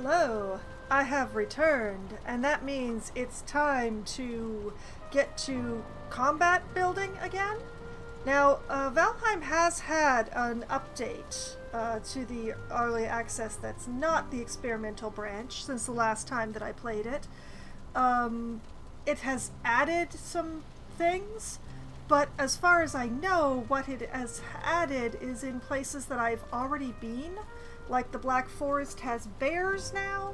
Hello, I have returned, and that means it's time to get to combat building again. Now, Valheim has had an update to the early access that's not the experimental branch since the last time that I played it. It has added some things, but as far as I know, what it has added is in places that I've already been. Like the Black Forest has bears now,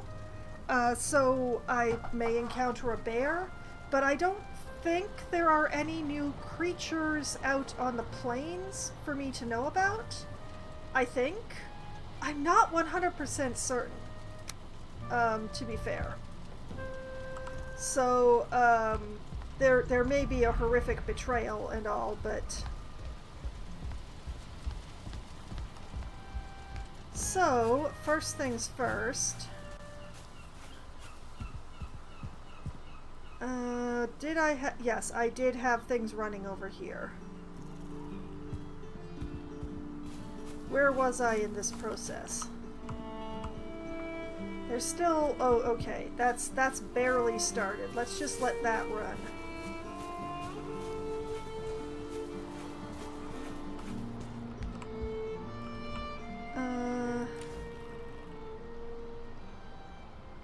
so I may encounter a bear, but I don't think there are any new creatures out on the plains for me to know about. I think. I'm not 100% certain, to be fair. So, there may be a horrific betrayal and all, but... So, first things first. Did I have... Yes, I did have things running over here. Where was I in this process? There's still... Oh, okay. That's barely started. Let's just let that run.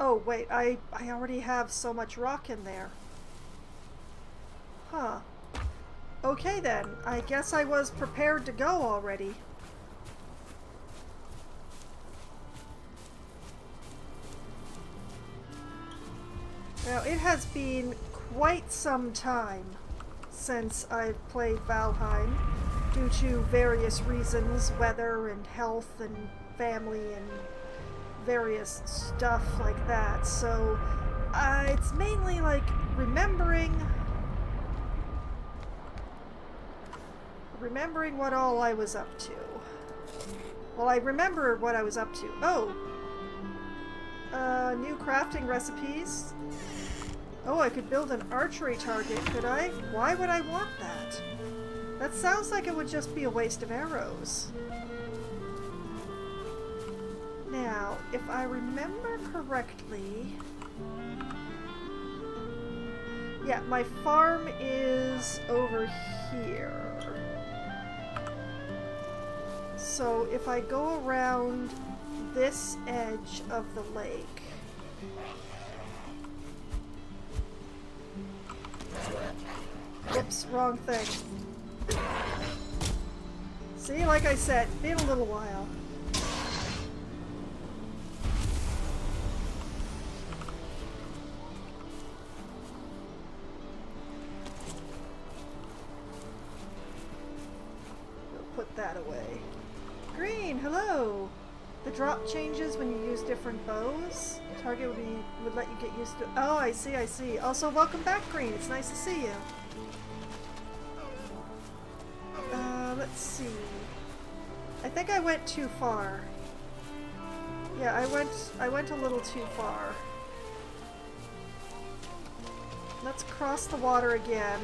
Oh, wait, I already have so much rock in there. Huh. Okay then, I guess I was prepared to go already. Now, it has been quite some time since I've played Valheim, due to various reasons, weather and health and family and various stuff like that, so it's mainly like remembering what all I was up to. Well, I remember what I was up to. Oh! New crafting recipes. Oh, I could build an archery target, could I? Why would I want that? That sounds like it would just be a waste of arrows. Now, if I remember correctly... Yeah, my farm is over here. So if I go around this edge of the lake... Whoops, wrong thing. See, like I said, it's been a little while. Put that away. Green, hello! The drop changes when you use different bows. Target would let you get used to... Oh, I see, I see. Also, welcome back, Green. It's nice to see you. Let's see. I think I went too far. Yeah, I went a little too far. Let's cross the water again.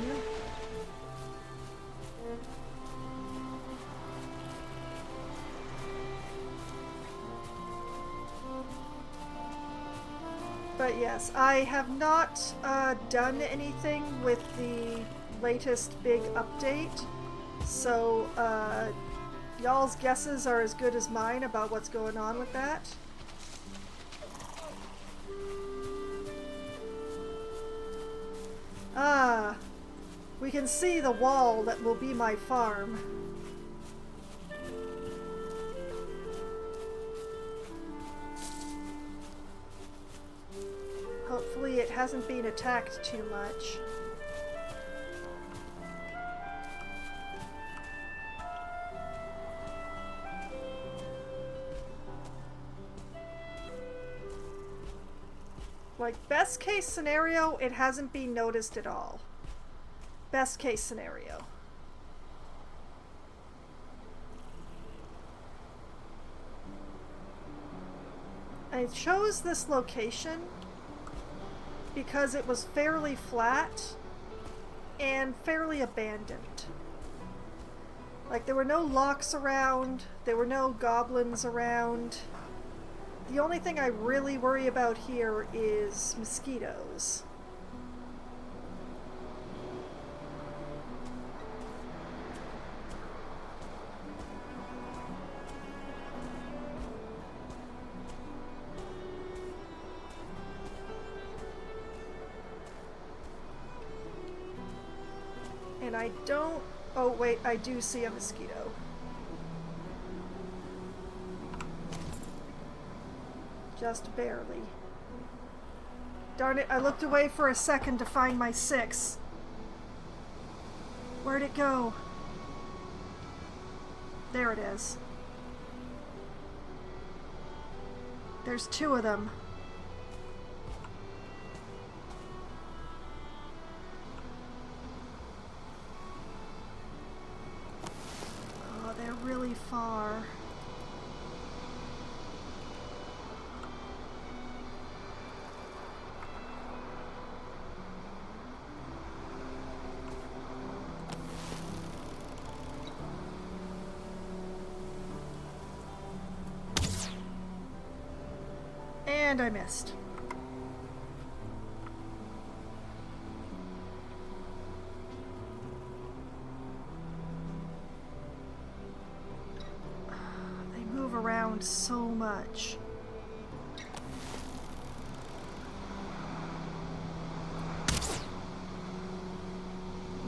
But yes, I have not done anything with the latest big update, so y'all's guesses are as good as mine about what's going on with that. Ah, we can see the wall that will be my farm. Hopefully it hasn't been attacked too much. Like, best case scenario, it hasn't been noticed at all. Best case scenario. I chose this location because it was fairly flat and fairly abandoned. Like, there were no locks around, there were no goblins around. The only thing I really worry about here is mosquitoes. And I don't... Oh wait, I do see a mosquito. Just barely. Darn it, I looked away for a second to find my 6. Where'd it go? There it is. There's 2 of them. Oh, they're really far. And I missed. They move around so much.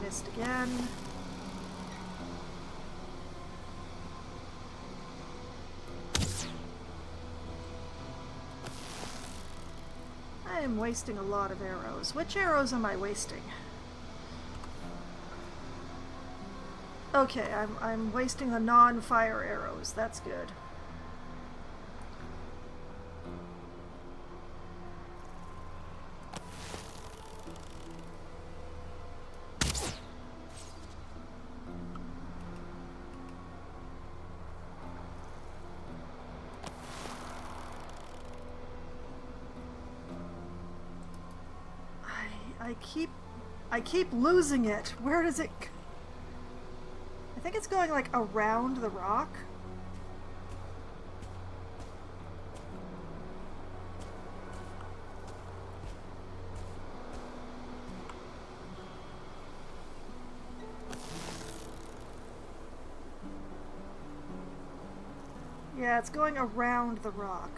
Missed again. I am wasting a lot of arrows. Which arrows am I wasting? Okay, I'm wasting the non-fire arrows. That's good. I keep losing it. Where does it... I think it's going like around the rock. Yeah, it's going around the rock.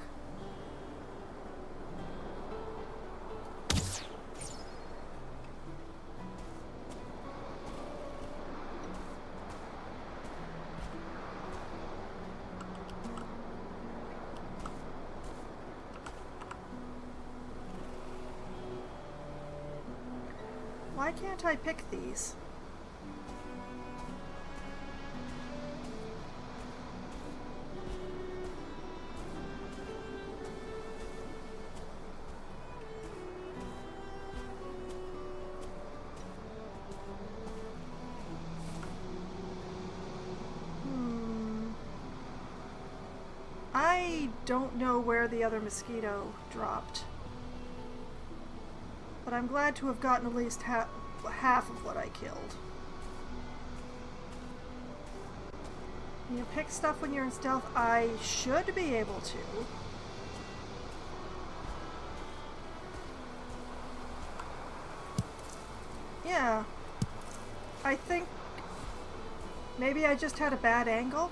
Why can't I pick these? I don't know where the other mosquito dropped. But I'm glad to have gotten at least half of what I killed. You pick stuff when you're in stealth? I should be able to. Yeah. I think maybe I just had a bad angle.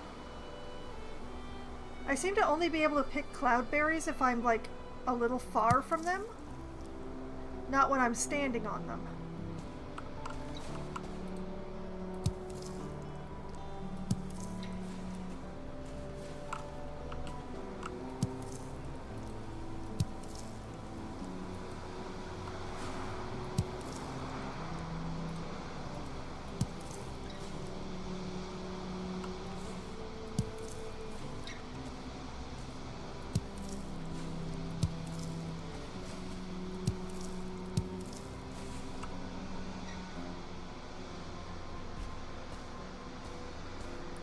I seem to only be able to pick cloudberries if I'm like a little far from them. Not when I'm standing on them.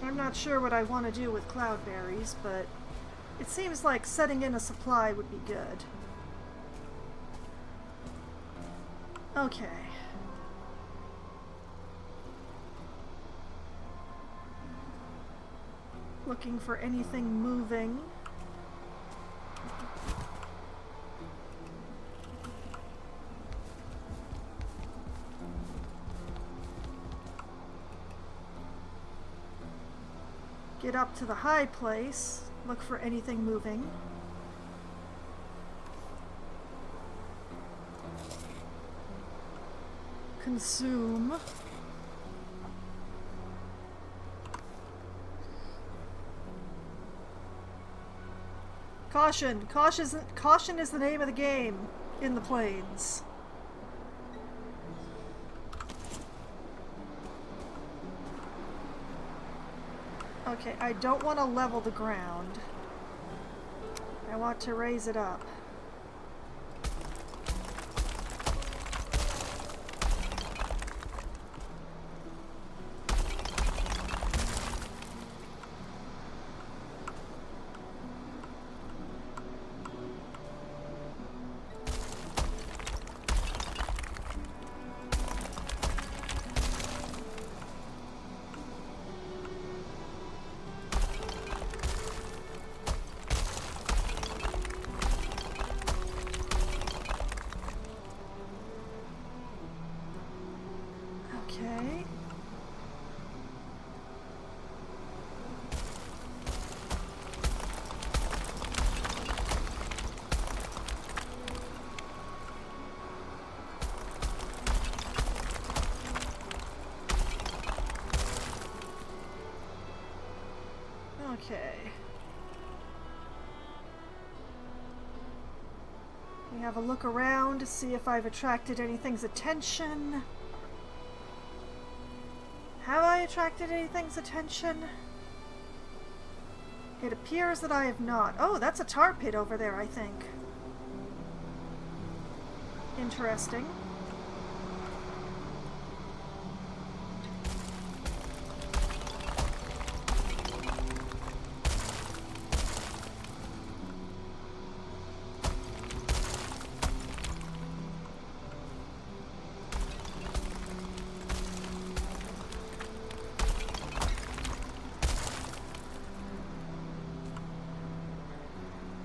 I'm not sure what I want to do with cloudberries, but it seems like setting in a supply would be good. Okay. Looking for anything moving. Get up to the high place. Look for anything moving. Consume. Caution! Caution is the name of the game in the plains. Okay, I don't want to level the ground. I want to raise it up. Okay. Okay. We have a look around to see if I've attracted anything's attention. Have I attracted anything's attention? It appears that I have not. Oh, that's a tar pit over there, I think. Interesting.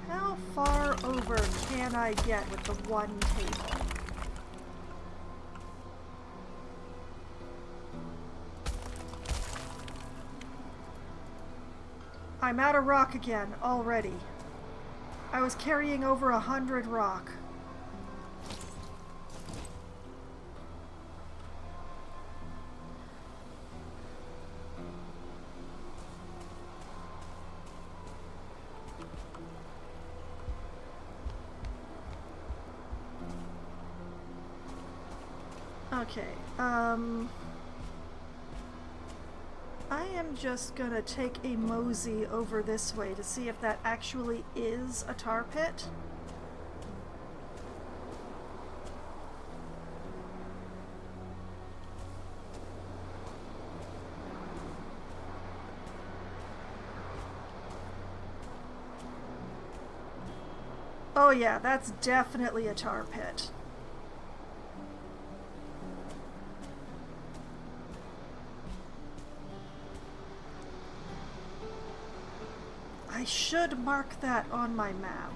How far over can I get with the one table? I'm out of rock again, already. I was carrying over 100 rock. Okay, I am just gonna take a mosey over this way to see if that actually is a tar pit. Oh yeah, that's definitely a tar pit. I should mark that on my map.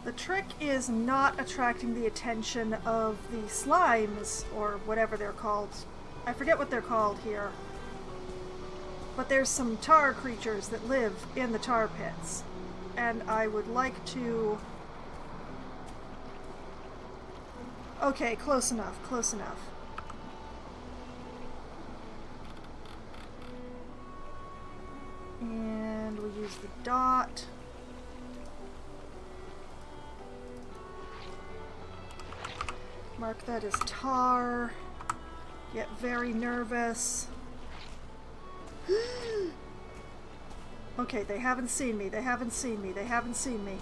The trick is not attracting the attention of the slimes, or whatever they're called. I forget what they're called here. But there's some tar creatures that live in the tar pits. And I would like to... Okay, close enough, close enough. And we'll use the dot. Mark that as tar. Get very nervous. Okay, they haven't seen me. They haven't seen me. They haven't seen me.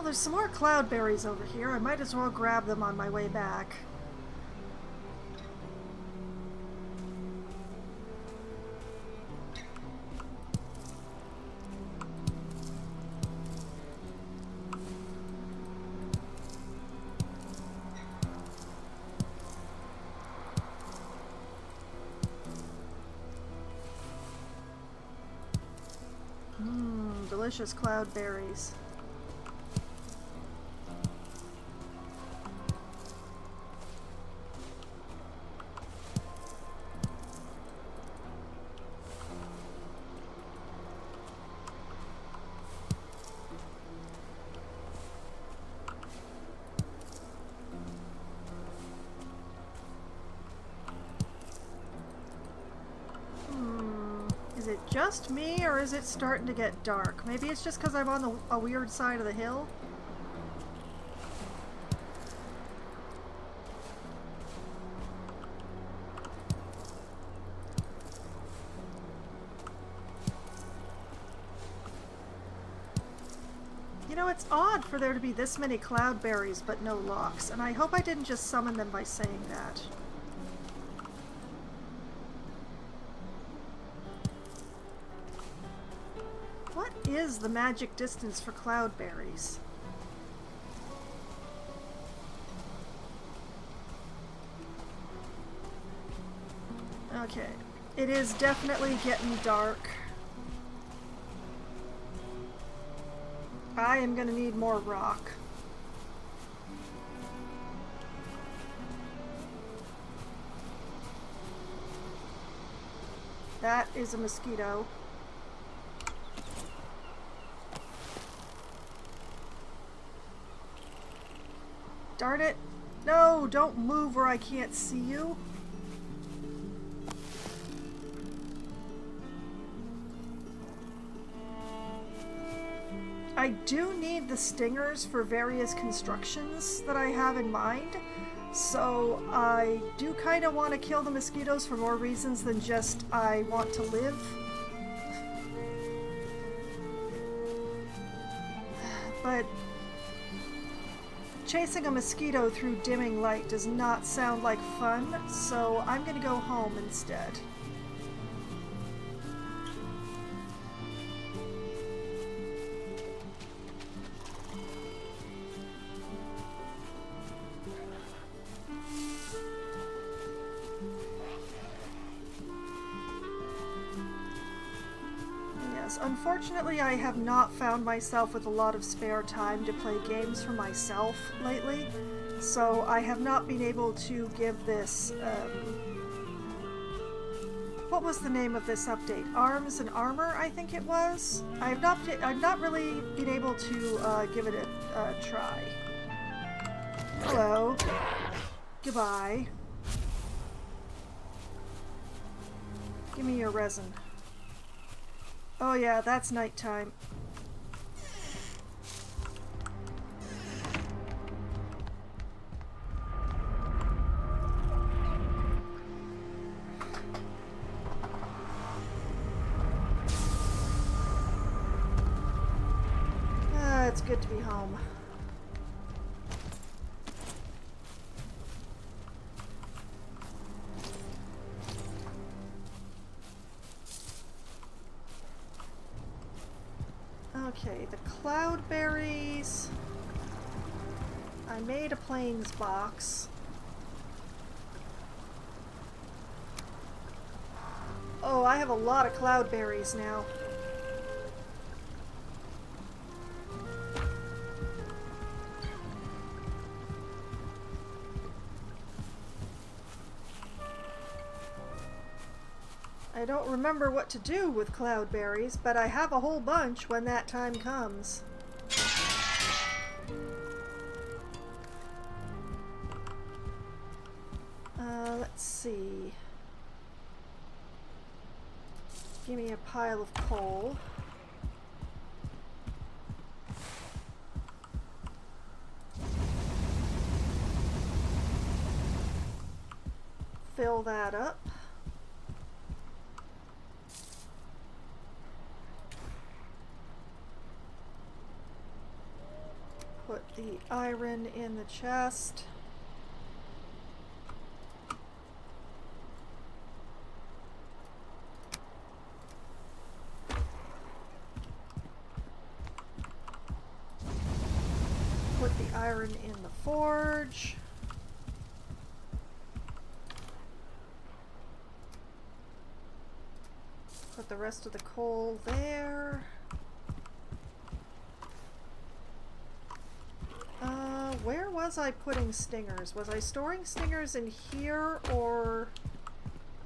there's some more cloudberries over here. I might as well grab them on my way back. Delicious cloudberries. Is it just me, or is it starting to get dark? Maybe it's just because I'm on a weird side of the hill. You know, it's odd for there to be this many cloudberries but no locks, and I hope I didn't just summon them by saying that. What is the magic distance for cloudberries? Okay, it is definitely getting dark. I am gonna need more rock. That is a mosquito. Darn it. No, don't move where I can't see you. I do need the stingers for various constructions that I have in mind, so I do kind of want to kill the mosquitoes for more reasons than just I want to live. But chasing a mosquito through dimming light does not sound like fun, so I'm gonna go home instead. Unfortunately, I have not found myself with a lot of spare time to play games for myself lately, so I have not been able to give this, what was the name of this update? Arms and Armor, I think it was? I've not really been able to give it a try. Hello. Goodbye. Give me your resin. Oh yeah, that's nighttime. It's good to be home. Okay, the cloudberries. I made a plains box. Oh, I have a lot of cloudberries now. I don't remember what to do with cloudberries, but I have a whole bunch when that time comes. Let's see. Give me a pile of coal. Fill that up. Put the iron in the chest. Put the iron in the forge. Put the rest of the coal there. Where was I putting stingers? Was I storing stingers in here, or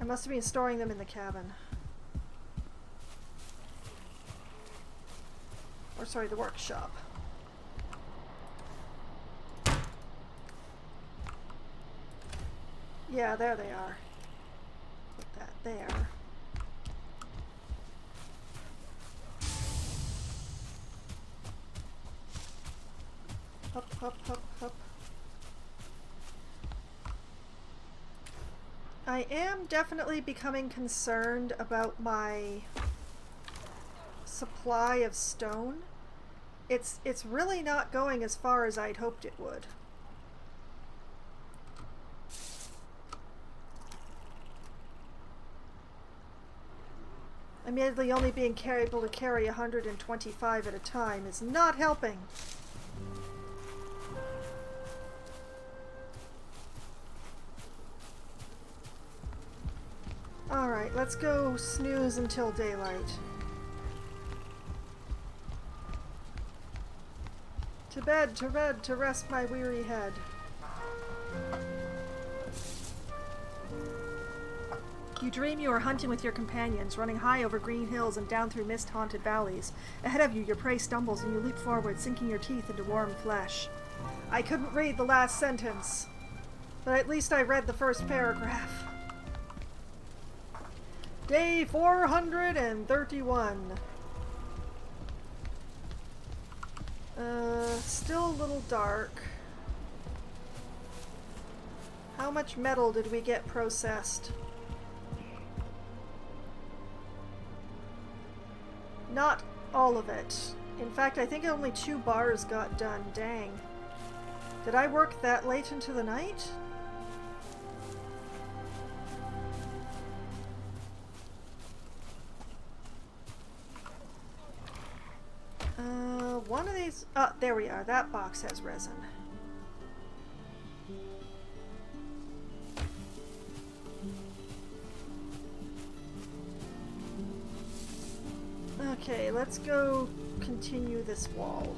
I must have been storing them in the cabin? Or sorry, the workshop. Yeah, there they are. Put that there. Hup, hup, hup, hup. I am definitely becoming concerned about my supply of stone. It's really not going as far as I'd hoped it would. Admittedly, only being able to carry 125 at a time is not helping. Alright, let's go snooze until daylight. To bed, to rest my weary head. You dream you are hunting with your companions, running high over green hills and down through mist-haunted valleys. Ahead of you, your prey stumbles and you leap forward, sinking your teeth into warm flesh. I couldn't read the last sentence, but at least I read the first paragraph. Day 431. Still a little dark. How much metal did we get processed? Not all of it. In fact, I think only 2 bars got done. Dang. Did I work that late into the night? One of these... Oh, there we are. That box has resin. Okay, let's go continue this wall.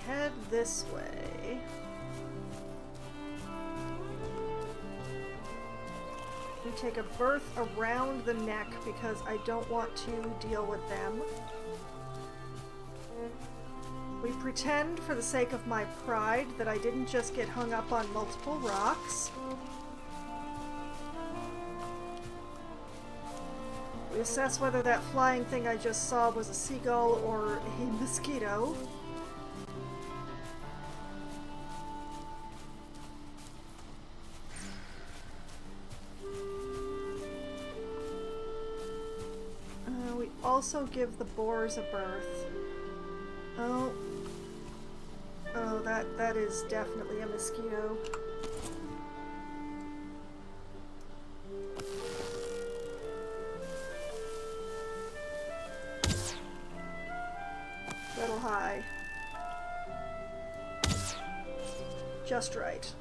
Head this way. We take a berth around the neck because I don't want to deal with them. We pretend, for the sake of my pride, that I didn't just get hung up on multiple rocks. We assess whether that flying thing I just saw was a seagull or a mosquito. Also give the boars a berth. Oh, that is definitely a mosquito. Little high. Just right.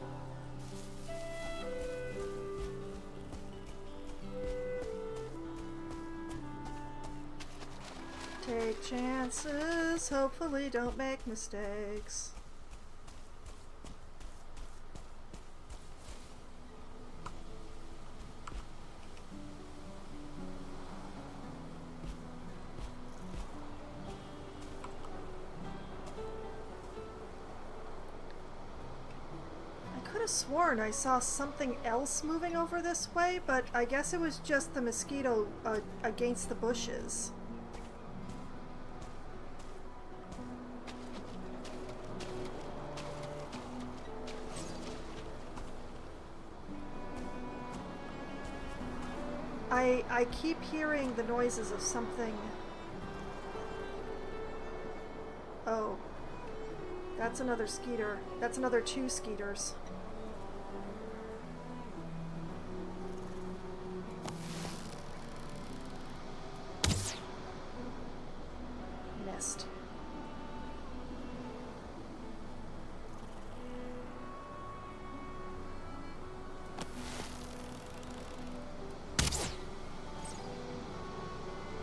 Take chances, hopefully don't make mistakes. have sworn I saw something else moving over this way, but I guess it was just the mosquito against the bushes. I keep hearing the noises of something. Oh. That's another skeeter. That's another 2 skeeters. Missed.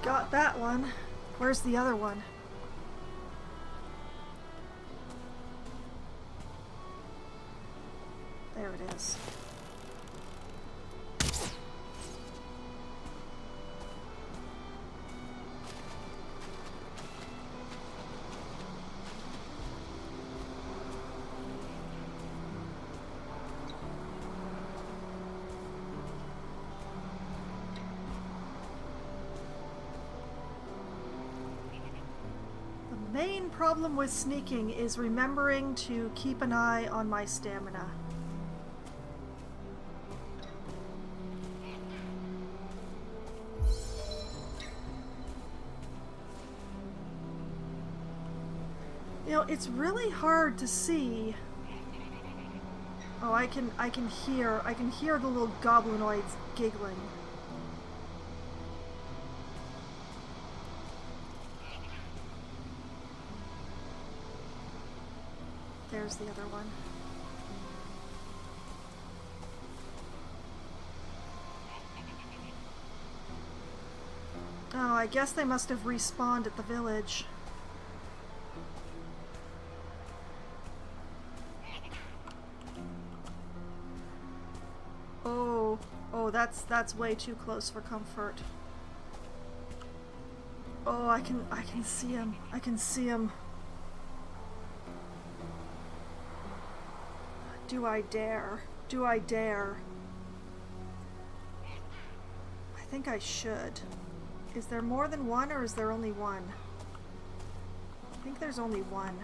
Got that one. Where's the other one? There it is. The main problem with sneaking is remembering to keep an eye on my stamina. You know, it's really hard to see. Oh, I can hear the little goblinoids giggling. There's the other one. Oh, I guess they must have respawned at the village. Oh, that's way too close for comfort. Oh, I can see him. I can see him. Do I dare? Do I dare? I think I should. Is there more than one, or is there only one? I think there's only one.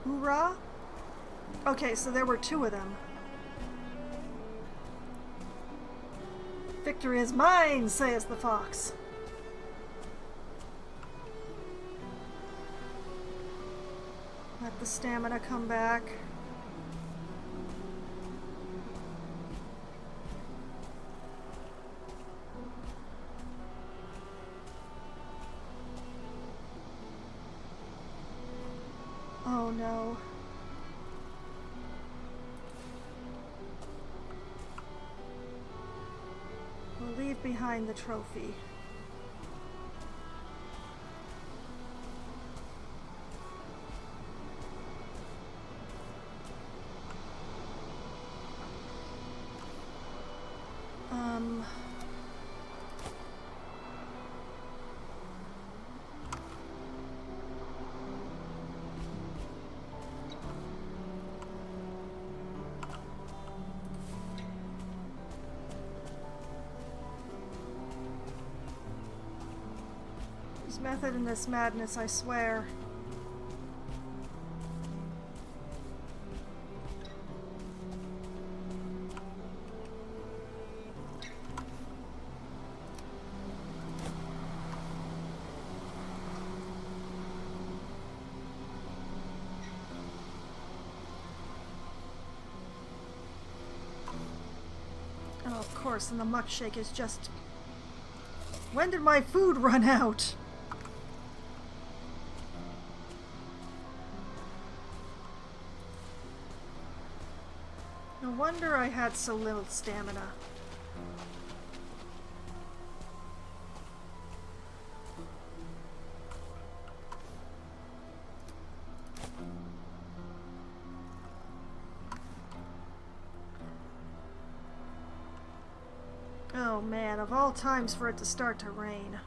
Hoorah! Okay, so there were 2 of them. Victory is mine, says the fox. Let the stamina come back. Oh no. We'll leave behind the trophy. There's method in this madness, I swear. Oh, of course, and the muck shake is just... When did my food run out? No wonder I had so little stamina. Oh man, of all times for it to start to rain.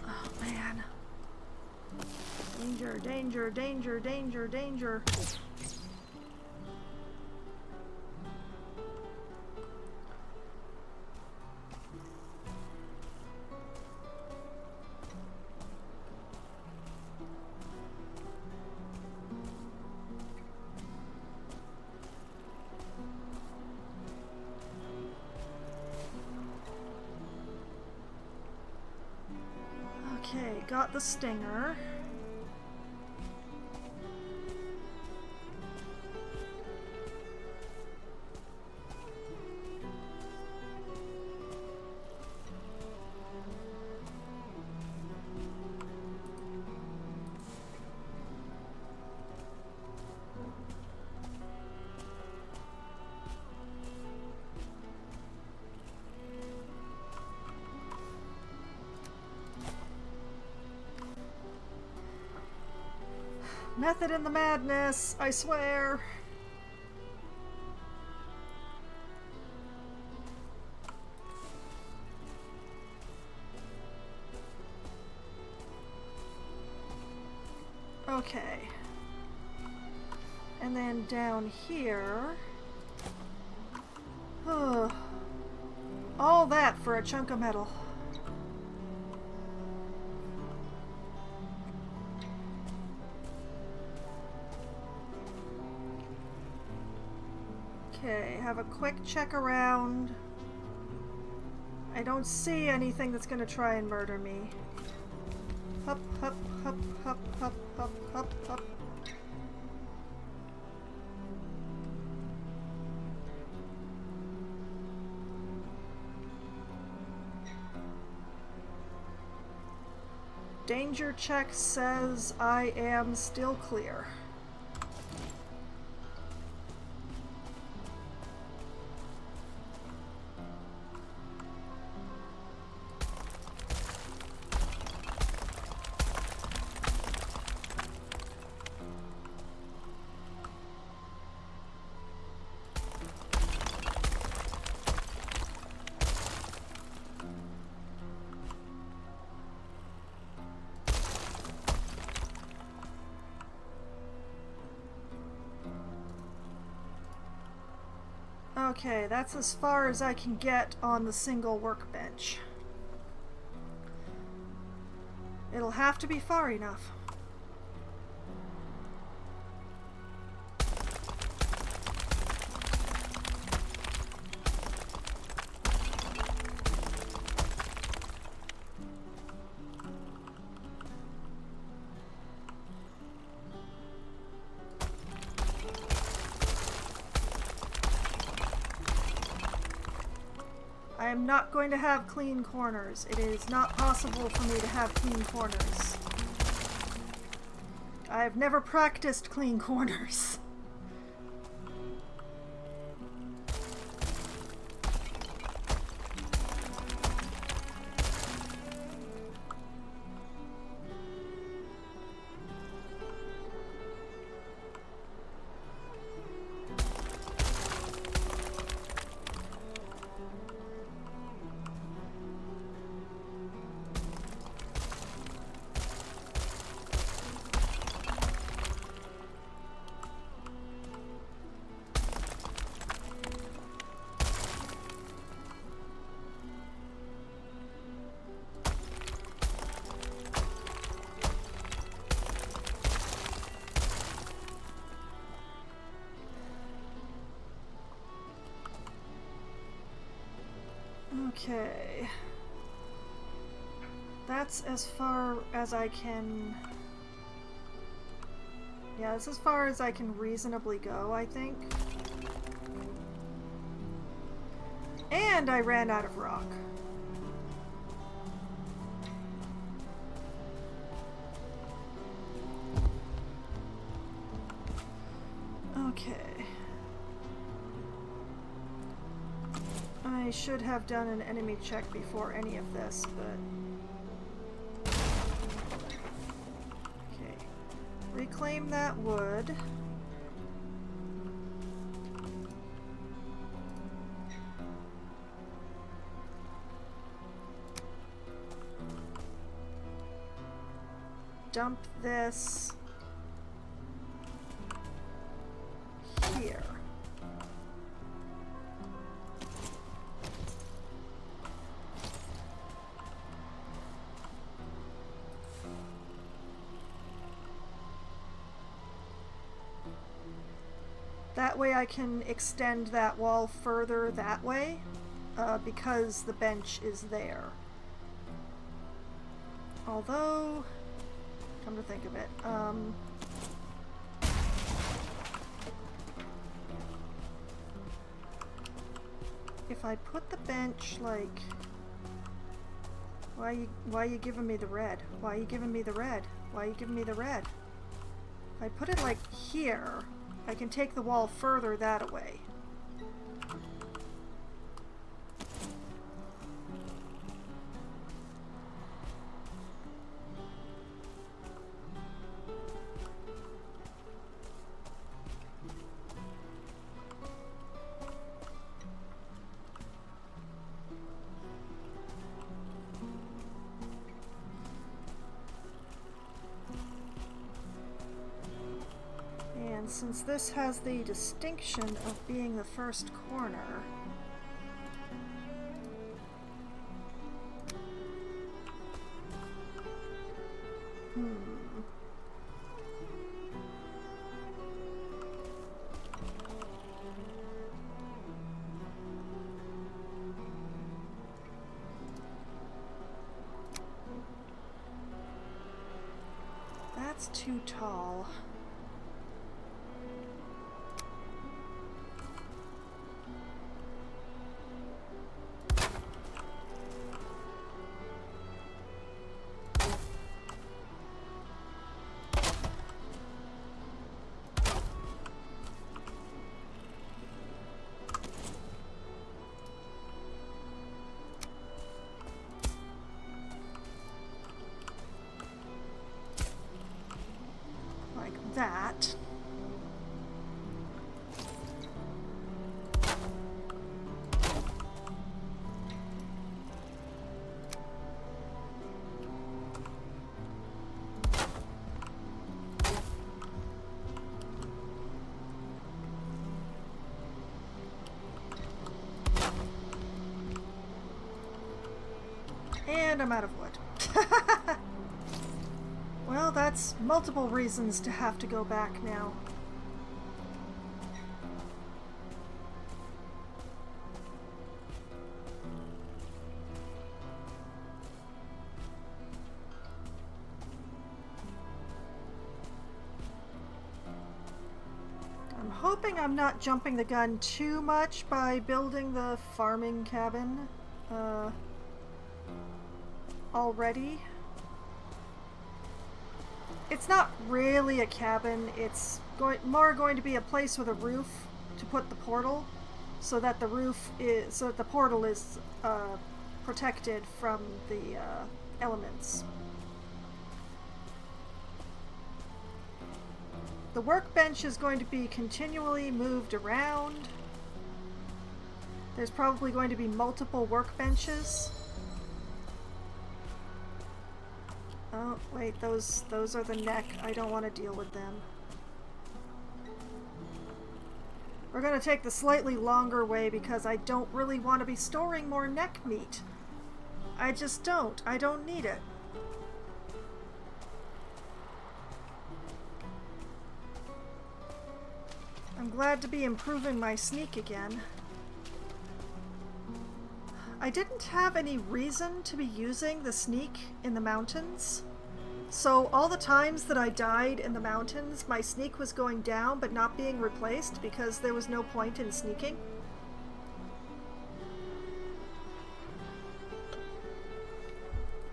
Oh man. Danger, danger, danger, danger, danger. Okay, got the stinger. Method in the madness, I swear. Okay. And then down here. All that for a chunk of metal. Okay, have a quick check around. I don't see anything that's gonna try and murder me. Hup, hup, hup, hup, hup, hup, hup, hup. Danger check says I am still clear. Okay, that's as far as I can get on the single workbench. It'll have to be far enough. I am not going to have clean corners. It is not possible for me to have clean corners. I have never practiced clean corners. Okay. That's as far as I can Yeah, this is as far as I can reasonably go, I think. And I ran out of rock. Okay. I should have done an enemy check before any of this, but... Okay. Reclaim that wood. Dump this here. That way I can extend that wall further that way, because the bench is there. Although, come to think of it, if I put the bench, like, why are you giving me the red? Why are you giving me the red? Why are you giving me the red? If I put it like here, I can take the wall further that way. And since this has the distinction of being the first corner, that's too tall. That. And I'm out of wood. Well, that's multiple reasons to have to go back now. I'm hoping I'm not jumping the gun too much by building the farming cabin already. It's not really a cabin, it's more going to be a place with a roof to put the portal, so that the portal is protected from the elements. The workbench is going to be continually moved around. There's probably going to be multiple workbenches. Oh, wait, those are the neck. I don't want to deal with them. We're going to take the slightly longer way because I don't really want to be storing more neck meat. I just don't. I don't need it. I'm glad to be improving my sneak again. I didn't have any reason to be using the sneak in the mountains, So all the times that I died in the mountains, my sneak was going down but not being replaced because there was no point in sneaking.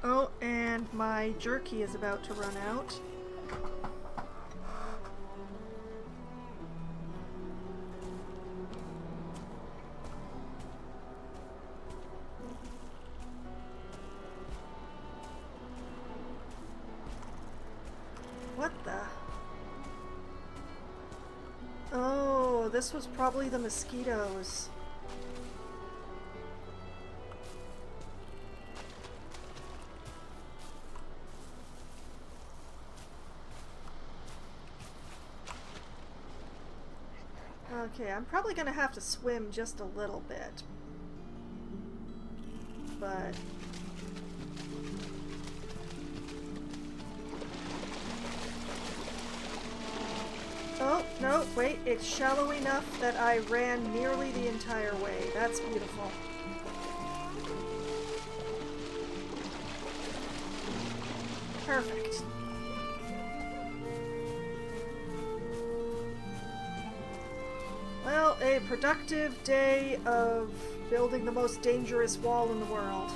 Oh, and my jerky is about to run out. What the? Oh, this was probably the mosquitoes. Okay, I'm probably gonna have to swim just a little bit. But... oh, no, wait, it's shallow enough that I ran nearly the entire way. That's beautiful. Perfect. Well, a productive day of building the most dangerous wall in the world.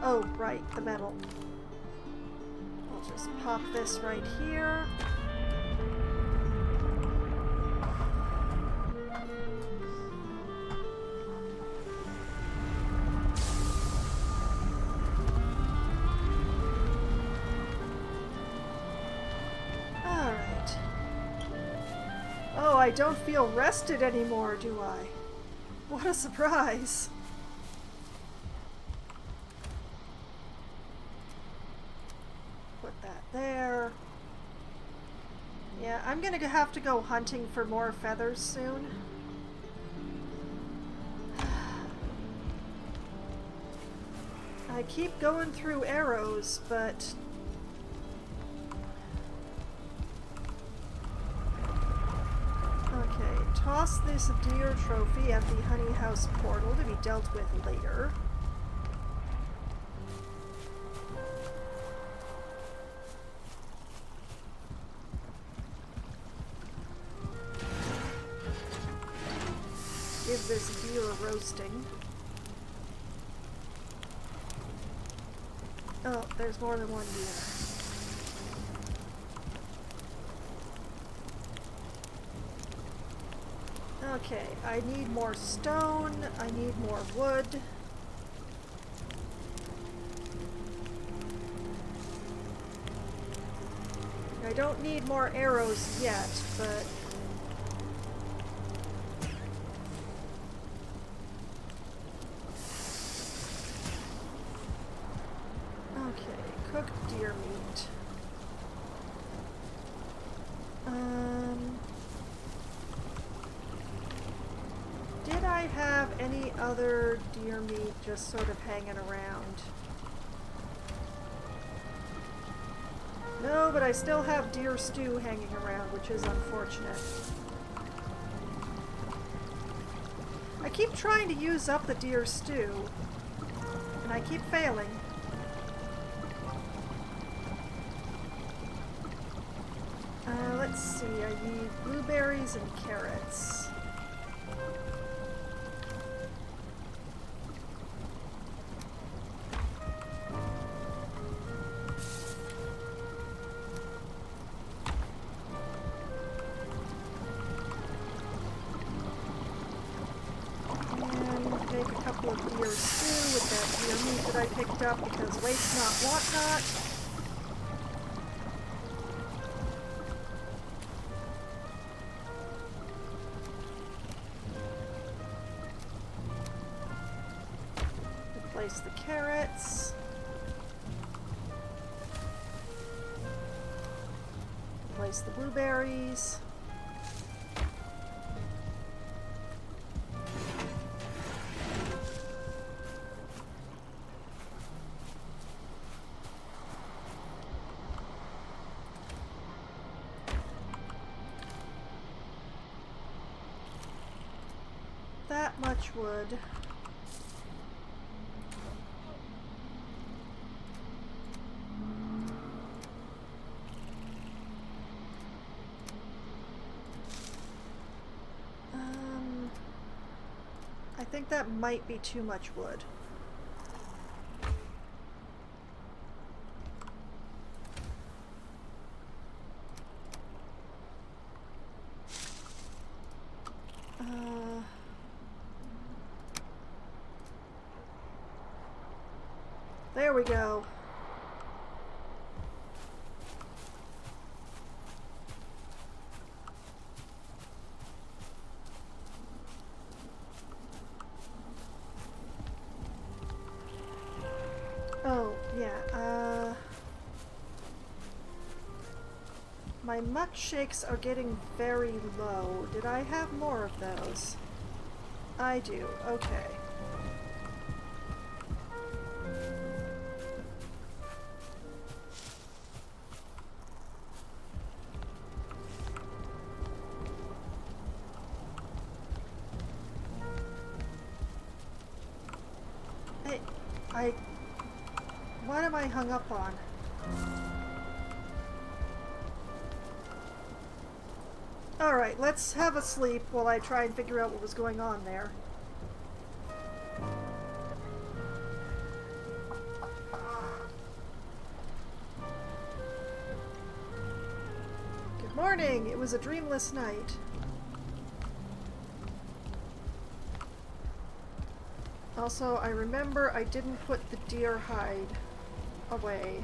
Oh, right, the metal. I'll just pop this right here. Alright. Oh, I don't feel rested anymore, do I? What a surprise! There. Yeah, I'm gonna have to go hunting for more feathers soon. I keep going through arrows, but... okay, toss this deer trophy at the honey house portal to be dealt with later. Give this deer a roasting. Oh, there's more than one deer. Okay, I need more stone, I need more wood. I don't need more arrows yet, but... cooked deer meat. Did I have any other deer meat just sort of hanging around? No, but I still have deer stew hanging around, which is unfortunate. I keep trying to use up the deer stew, and I keep failing. Let's see, I need blueberries and carrots. And make a couple of deer stew with that deer meat that I picked up because waste not, want not. Place the carrots. Place the blueberries. much wood. I think that might be too much wood. There we go. Oh, yeah, my muck shakes are getting very low. Did I have more of those? I do, okay. Hey, what am I hung up on? Alright, let's have a sleep while I try and figure out what was going on there. Good morning! It was a dreamless night. Also, I remember I didn't put the deer hide away.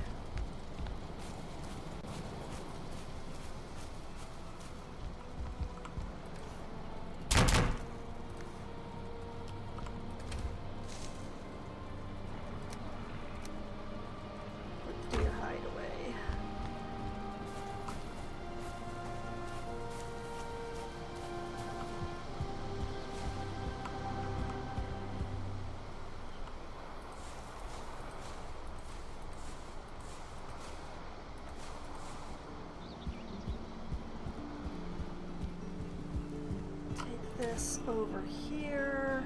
Put the deer hide away. This over here.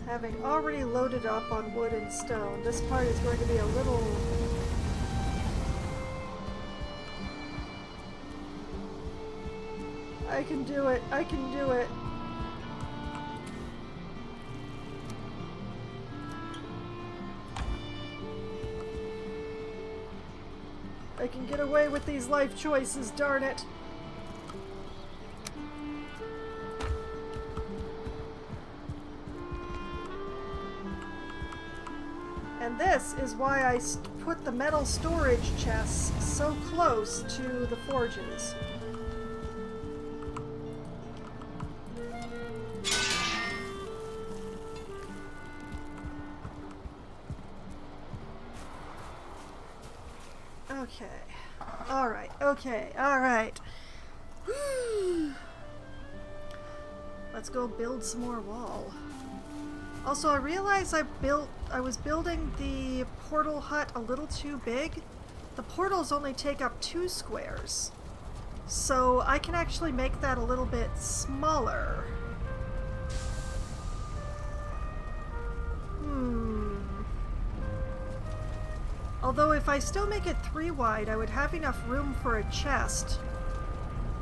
Having already loaded up on wood and stone, this part is going to be a little... I can do it, I can do it. I can get away with these life choices, darn it. And this is why I put the metal storage chests so close to the forges. Okay. Alright, okay, alright. Let's go build some more wall. Also, I realized I was building the portal hut a little too big. The portals only take up 2 squares. So I can actually make that a little bit smaller. Although if I still make it 3 wide, I would have enough room for a chest.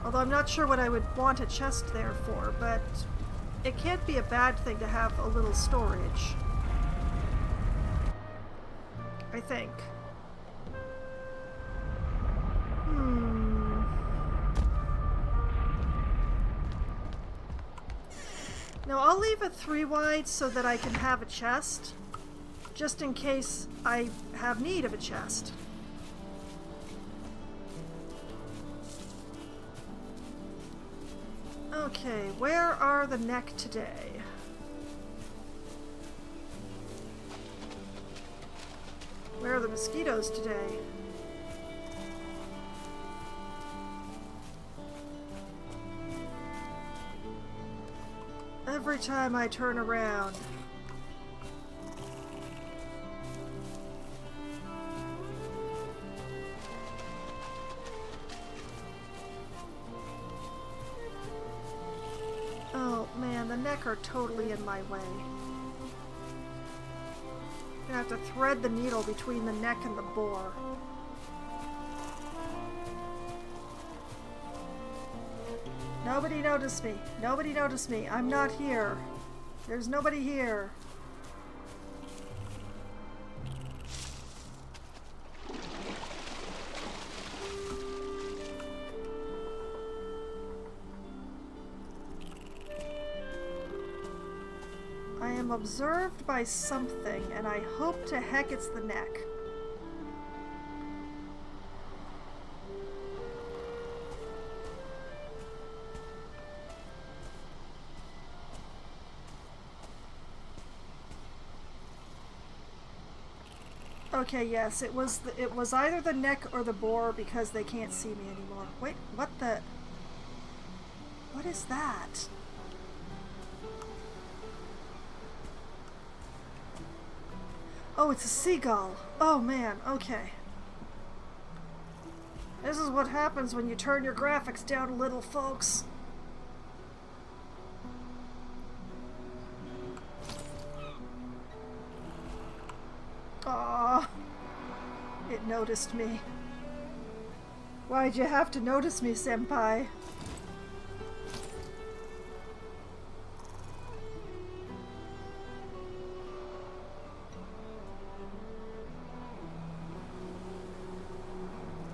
Although I'm not sure what I would want a chest there for, but it can't be a bad thing to have a little storage. I think. No, I'll leave it 3 wide so that I can have a chest. Just in case I have need of a chest. Okay, where are the neck today? Where are the mosquitoes today? Every time I turn around, neck are totally in my way. I'm gonna have to thread the needle between the neck and the boar. Nobody noticed me. Nobody noticed me. I'm not here. There's nobody here. I am observed by something, and I hope to heck it's the neck. Okay, yes, it was either the neck or the boar because they can't see me anymore. Wait, what is that? Oh, it's a seagull. Oh man, okay. This is what happens when you turn your graphics down a little, folks. Aww. It noticed me. Why'd you have to notice me, senpai?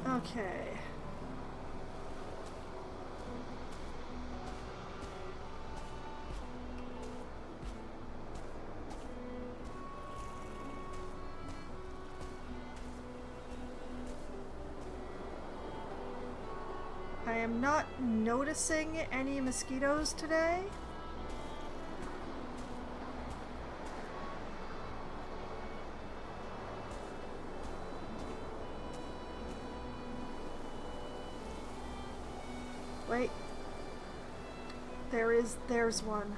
Okay. I am not noticing any mosquitoes today. Wait. There's one.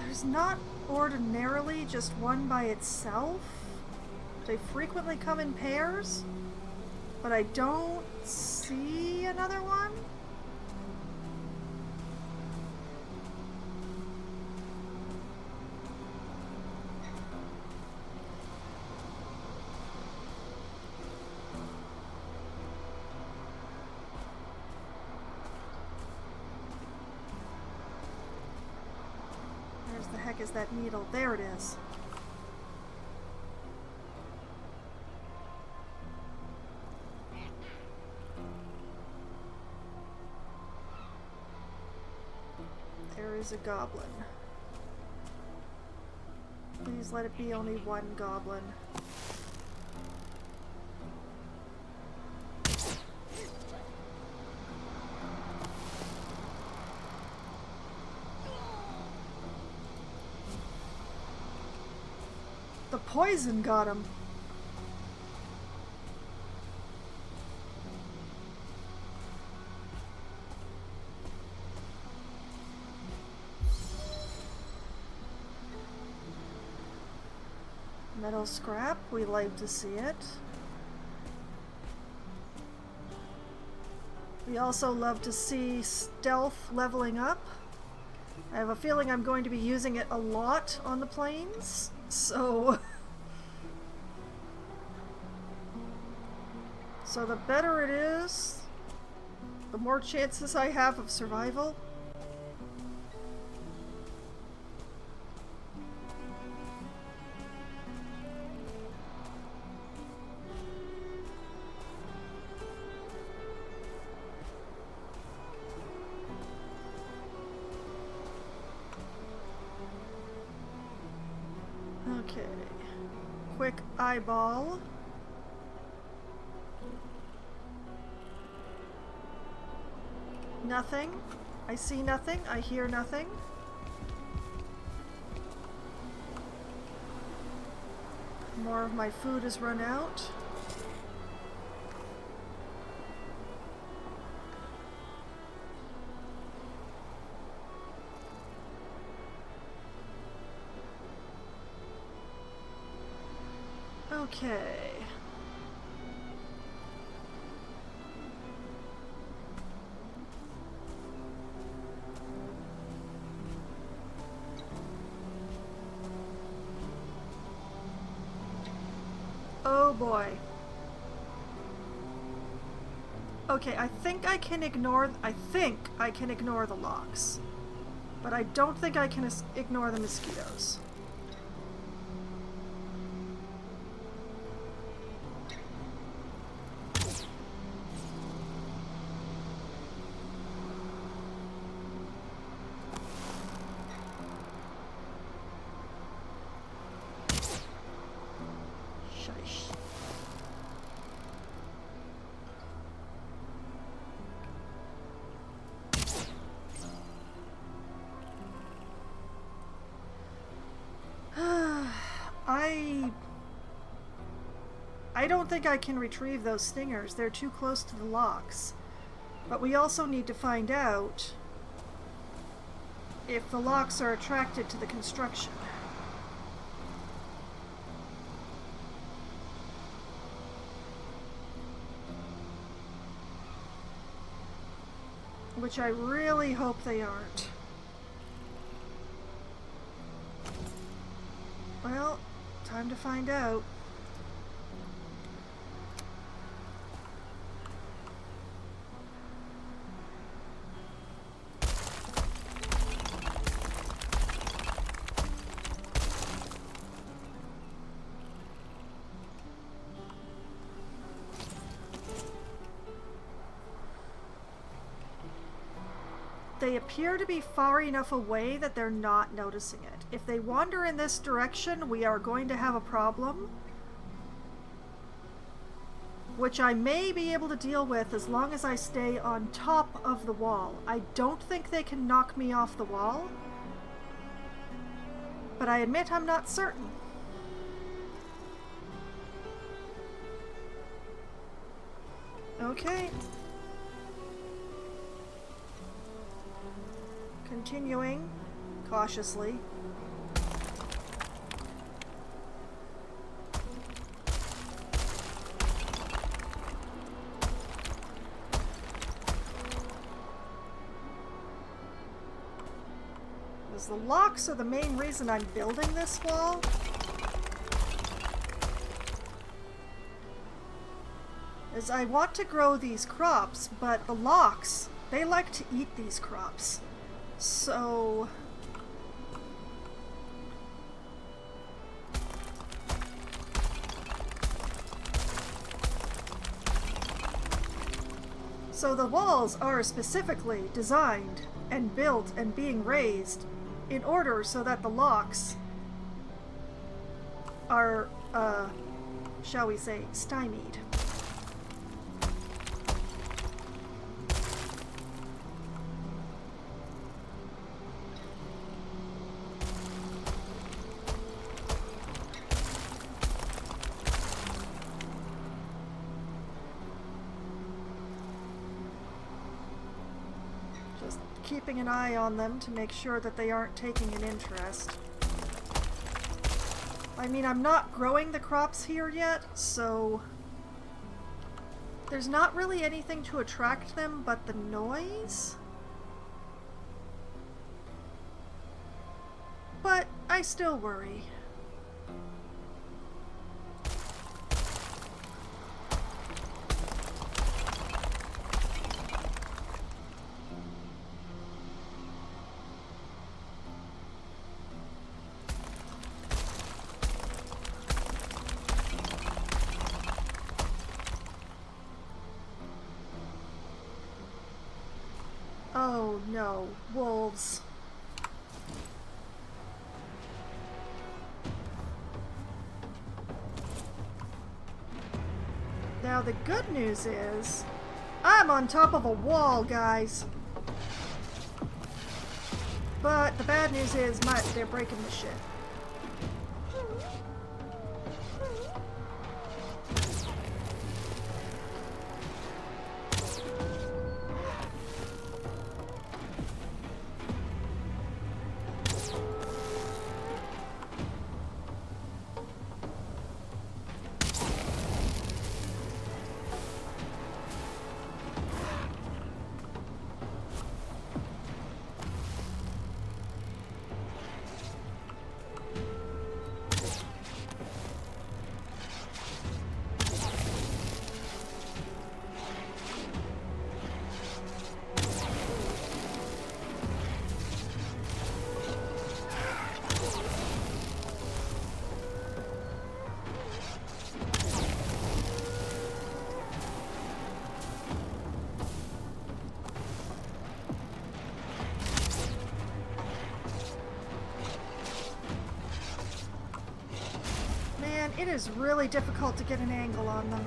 There's not ordinarily just one by itself. They frequently come in pairs, but I don't see another one. Where's the heck is that needle? There it is. There is a goblin. Please let it be only one goblin. The poison got him. Metal scrap, we like to see it. We also love to see stealth leveling up. I have a feeling I'm going to be using it a lot on the plains, so... So the better it is, the more chances I have of survival. Okay, quick eyeball. Nothing. I see nothing. I hear nothing. More of my food has run out. Okay. Oh boy. Okay, I think I can ignore the locks. But I don't think I can ignore the mosquitoes. Shush. I don't think I can retrieve those stingers. They're too close to the locks. But we also need to find out if the locks are attracted to the construction. Which I really hope they aren't. Well, time to find out. They appear to be far enough away that they're not noticing it. If they wander in this direction, we are going to have a problem, which I may be able to deal with as long as I stay on top of the wall. I don't think they can knock me off the wall, but I admit I'm not certain. Okay. Continuing cautiously. Because the locks are the main reason I'm building this wall. Is I want to grow these crops, but the locks, they like to eat these crops. So the walls are specifically designed and built and being raised in order so that the locks are, shall we say, stymied. Keeping an eye on them to make sure that they aren't taking an interest. I mean, I'm not growing the crops here yet, so there's not really anything to attract them but the noise. But I still worry. Oh no, wolves. Now the good news is, I'm on top of a wall, guys. But the bad news is, they're breaking the shit. It is really difficult to get an angle on them.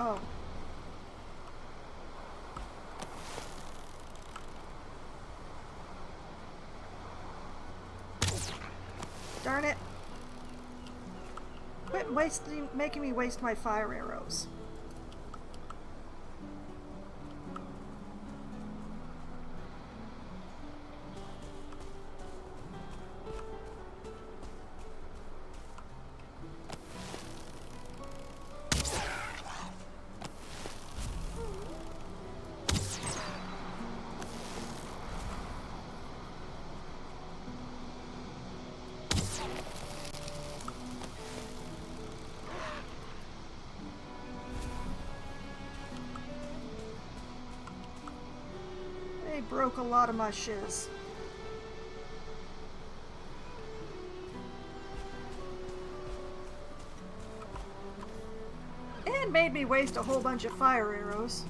Oh. Darn it. Quit making me waste my fire arrows. They broke a lot of my shiz. And made me waste a whole bunch of fire arrows.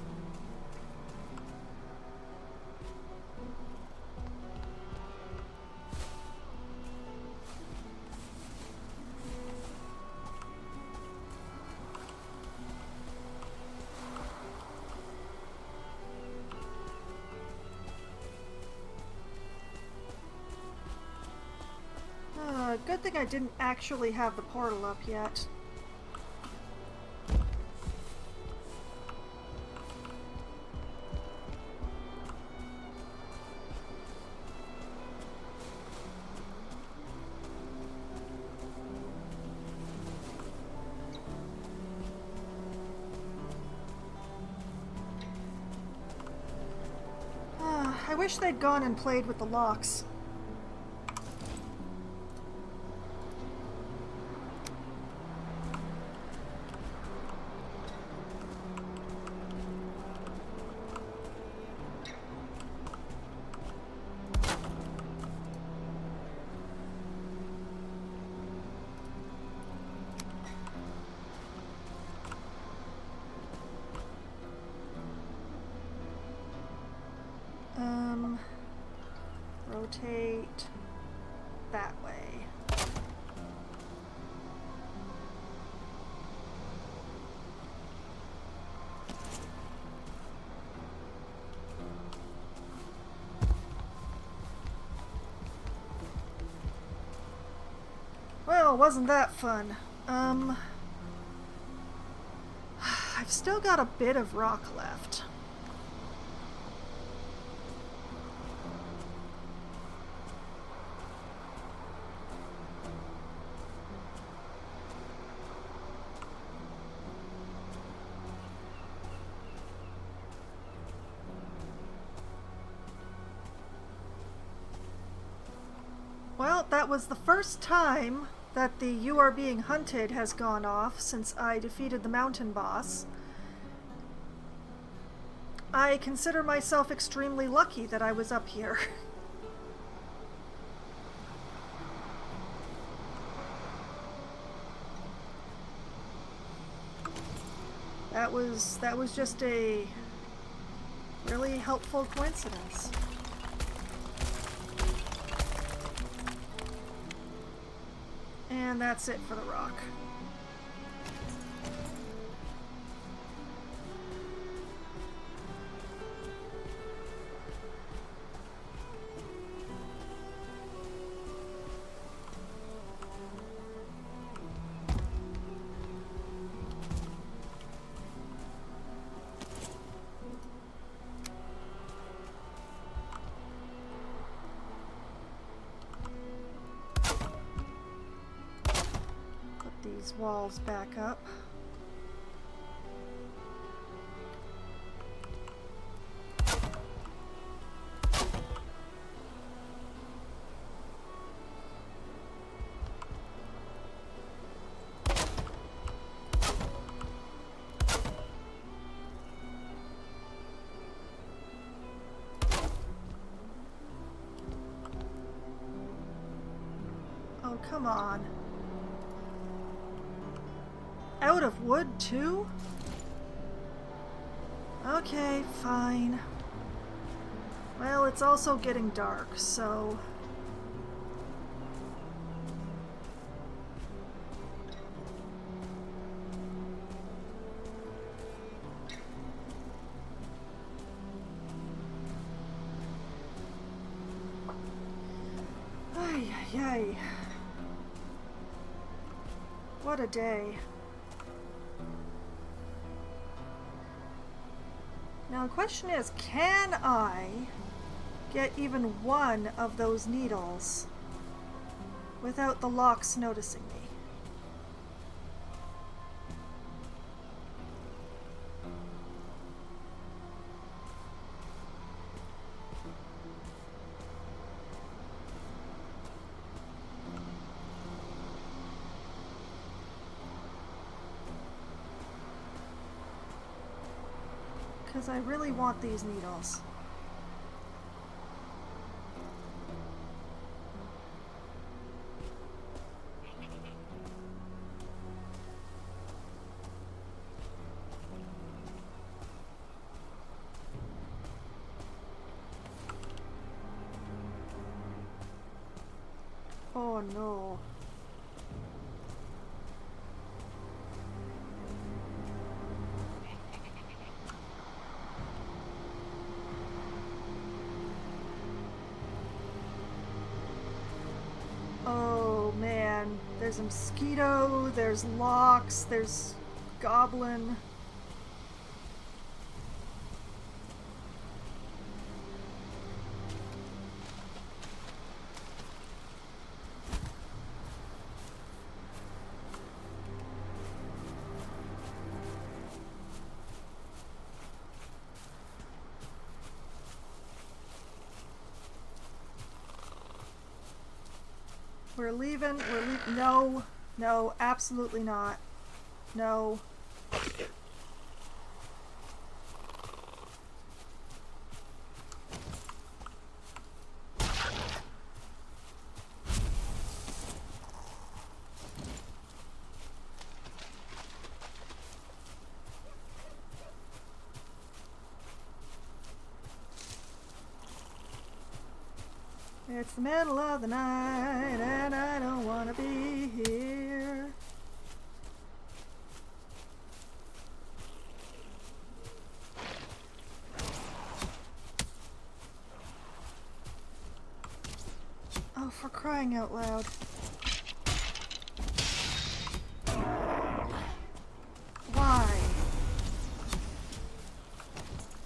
Good thing I didn't actually have the portal up yet. I wish they'd gone and played with the locks. Rotate that way. Well, wasn't that fun? I've still got a bit of rock left. Well, that was the first time that the "you are being hunted" has gone off since I defeated the mountain boss. I consider myself extremely lucky that I was up here. That was just a really helpful coincidence. And that's it for the rock. These walls back up. Come on. Out of wood, too? Okay, fine. Well, it's also getting dark, so... Ay, ay, ay. What a day. Now the question is, can I get even one of those needles without the locks noticing me? Because I really want these needles. Oh no. Oh man, there's a mosquito, there's locks, there's goblin. We're leaving. No, no, absolutely not. No. It's the middle of the night and I don't want to be here. Oh, for crying out loud. Why?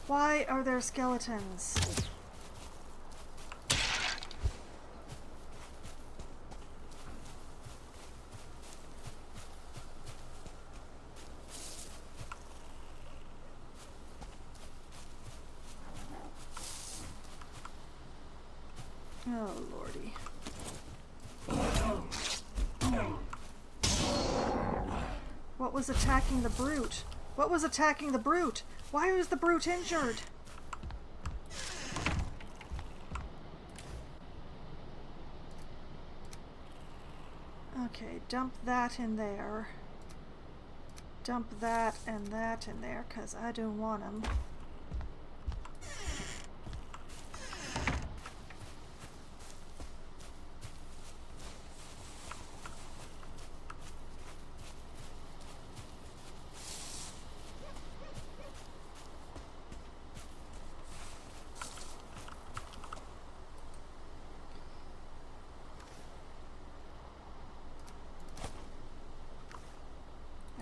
Why are there skeletons? Oh, lordy. What was attacking the brute? What was attacking the brute? Why was the brute injured? Okay, dump that in there. Dump that and that in there, because I don't want them.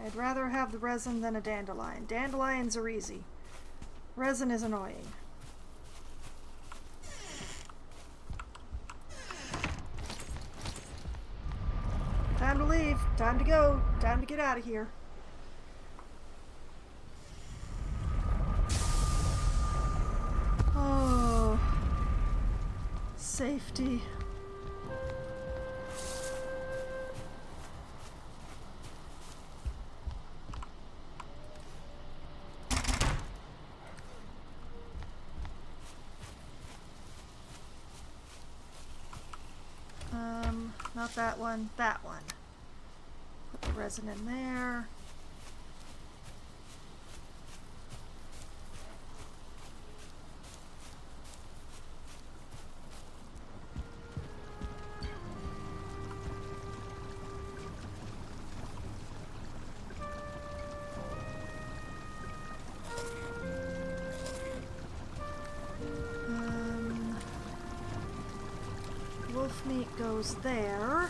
I'd rather have the resin than a dandelion. Dandelions are easy. Resin is annoying. Time to leave. Time to go. Time to get out of here. Oh. Safety. Not that one, that one. Put the resin in there. Wolf meat goes there.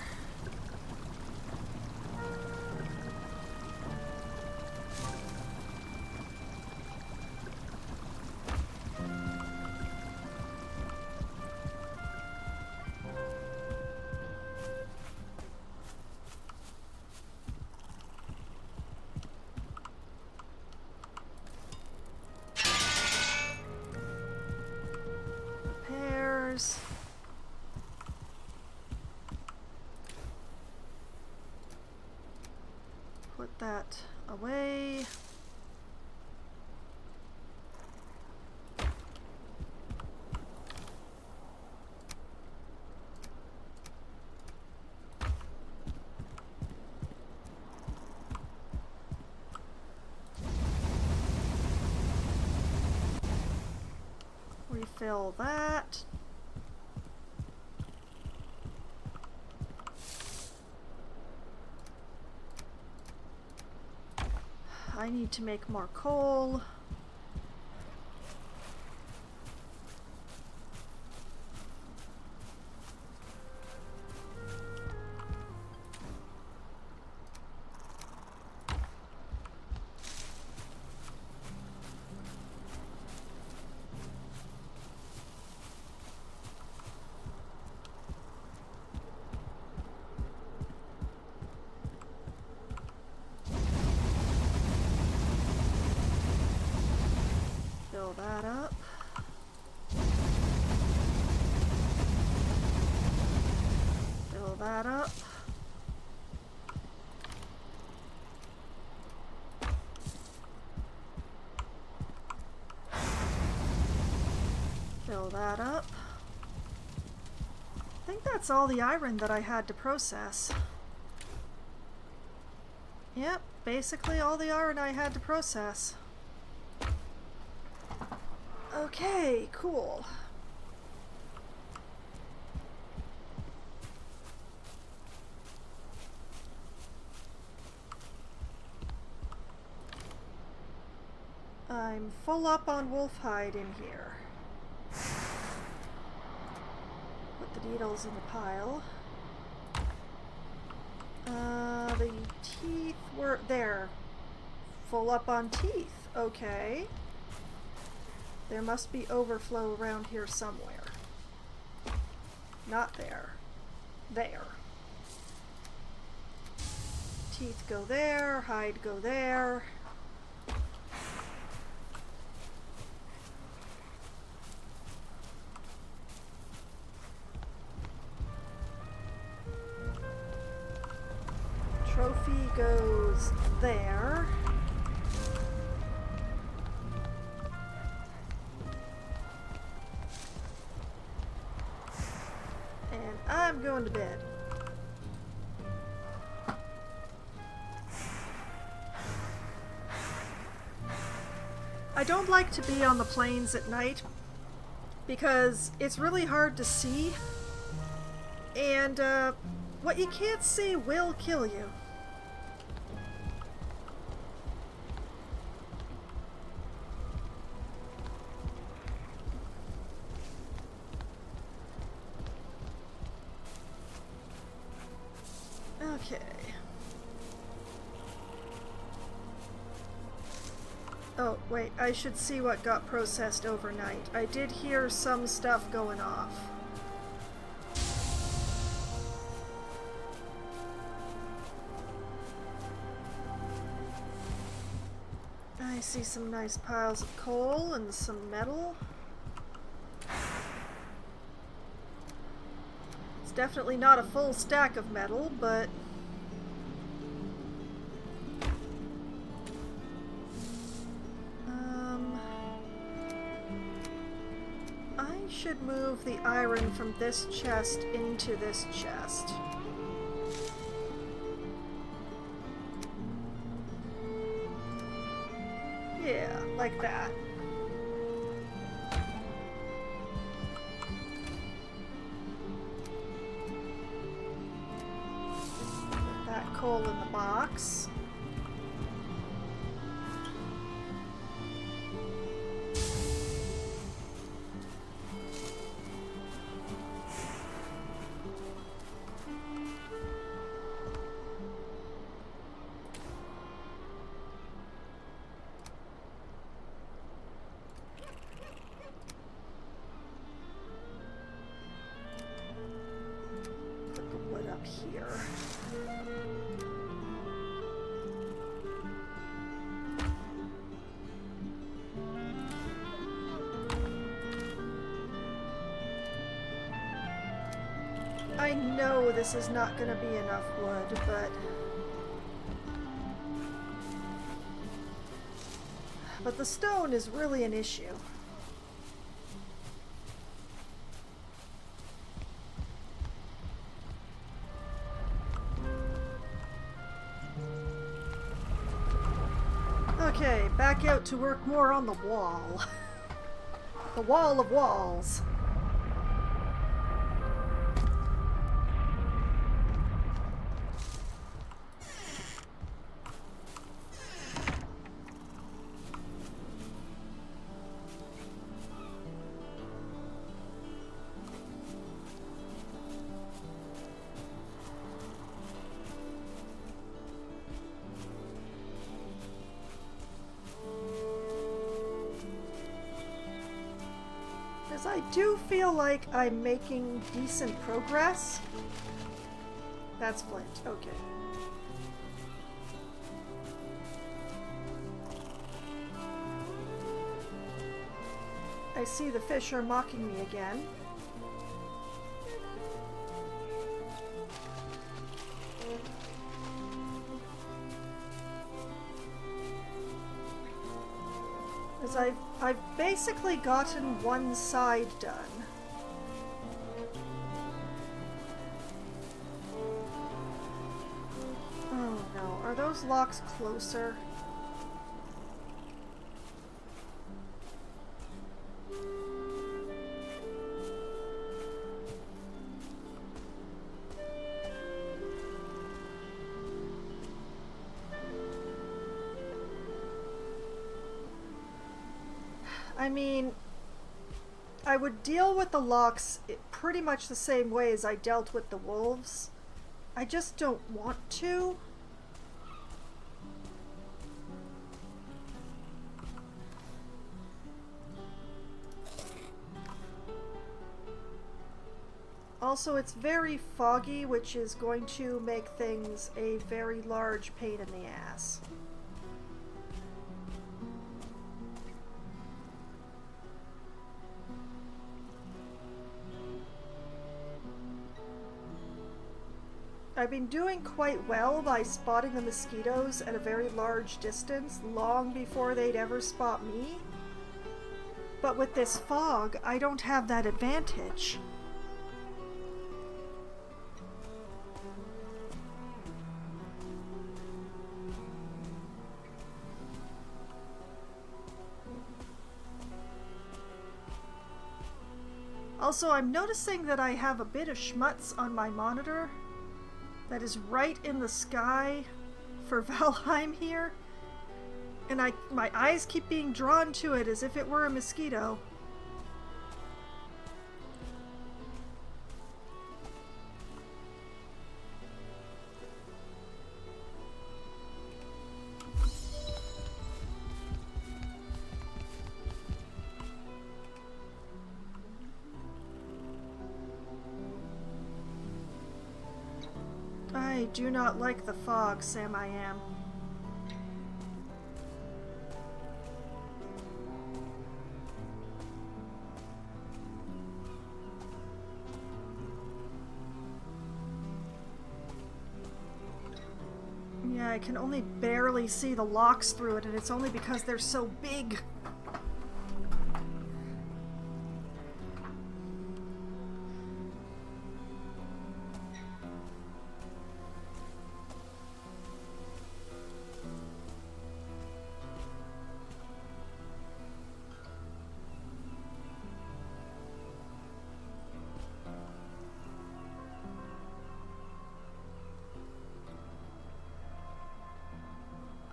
Pears. Put that away. Refill that. I need to make more coal. Fill that up. Fill that up. Fill that up. I think that's all the iron that I had to process. Yep, basically all the iron I had to process. Okay, cool. I'm full up on wolf hide in here. Put the needles in the pile. The teeth were there. Full up on teeth. Okay. There must be overflow around here somewhere. Not there. There. Teeth go there, hide go there. Trophy goes there. And I'm going to bed. I don't like to be on the plains at night because it's really hard to see, and what you can't see will kill you. Okay. Oh, wait, I should see what got processed overnight. I did hear some stuff going off. I see some nice piles of coal and some metal. It's definitely not a full stack of metal, but I should move the iron from this chest into this chest. Yeah, like that. Put that coal in the box. Here. I know this is not going to be enough wood, but the stone is really an issue. Okay, back out to work more on the wall. The wall of walls. I do feel like I'm making decent progress. That's flint. Okay. I see the fish are mocking me again. As I've basically gotten one side done. Oh no, are those locks closer? I mean, I would deal with the locks pretty much the same way as I dealt with the wolves. I just don't want to. Also, it's very foggy, which is going to make things a very large pain in the ass. I've been doing quite well by spotting the mosquitoes at a very large distance, long before they'd ever spot me. But with this fog, I don't have that advantage. Also, I'm noticing that I have a bit of schmutz on my monitor that is right in the sky for Valheim here, and my eyes keep being drawn to it as if it were a mosquito. I do not like the fog, Sam I am. Yeah, I can only barely see the locks through it, and it's only because they're so big.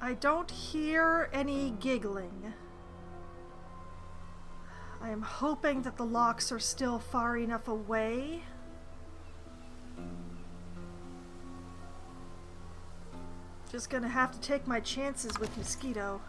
I don't hear any giggling. I am hoping that the locks are still far enough away. Just gonna have to take my chances with Mosquito.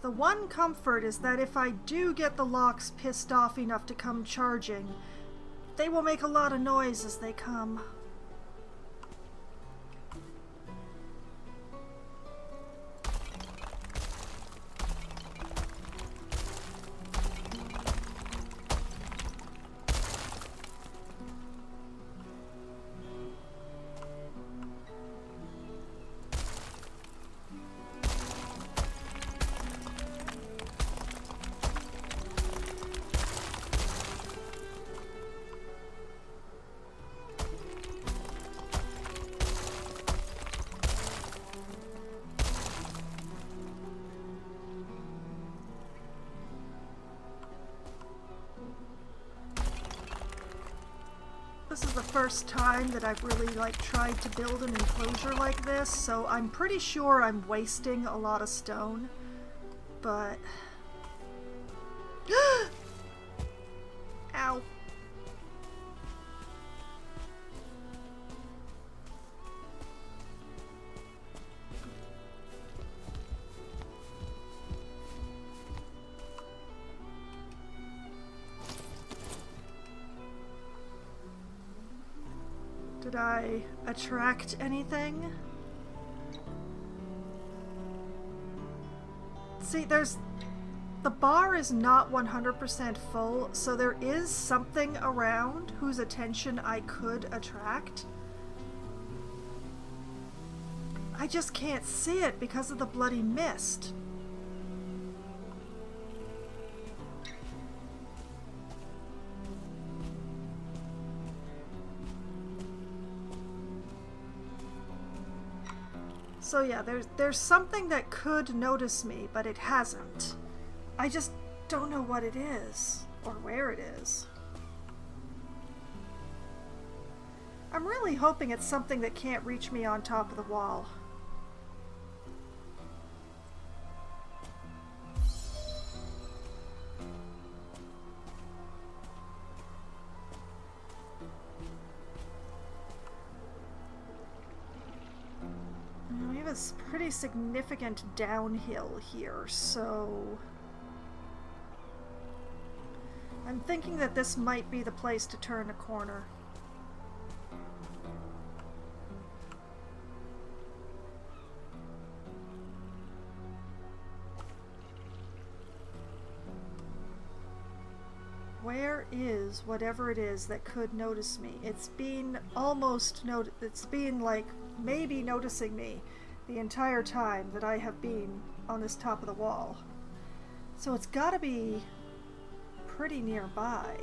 The one comfort is that if I do get the locks pissed off enough to come charging, they will make a lot of noise as they come. This is the first time that I've really tried to build an enclosure like this, so I'm pretty sure I'm wasting a lot of stone, but... Ow. Did I attract anything? See, the bar is not 100% full, so there is something around whose attention I could attract. I just can't see it because of the bloody mist. So yeah, there's something that could notice me, but it hasn't. I just don't know what it is, or where it is. I'm really hoping it's something that can't reach me on top of the wall. We have a pretty significant downhill here, so... I'm thinking that this might be the place to turn a corner. Where is whatever it is that could notice me? It's been like maybe noticing me the entire time that I have been on this top of the wall. So it's gotta be pretty nearby.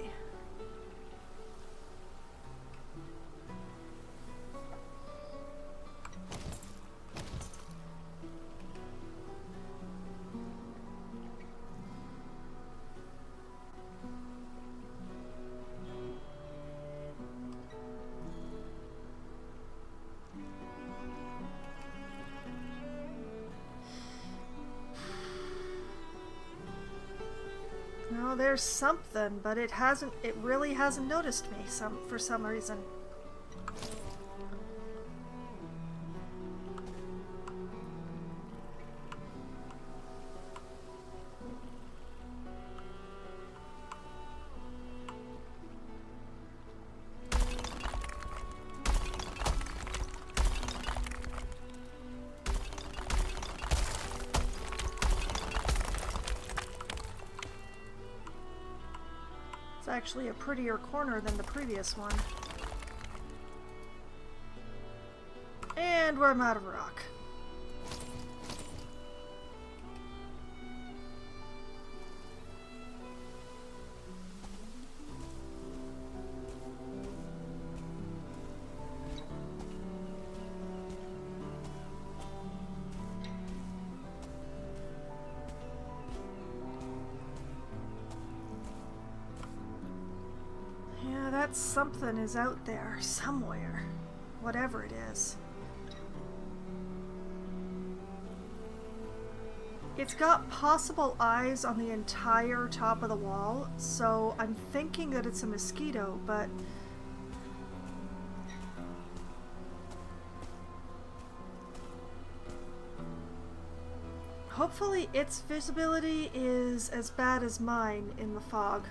No, there's something, but it really hasn't noticed me for some reason. It's actually a prettier corner than the previous one. And I'm out of rock. that something is out there somewhere, whatever it is. It's got possible eyes on the entire top of the wall, so I'm thinking that it's a mosquito, but hopefully its visibility is as bad as mine in the fog.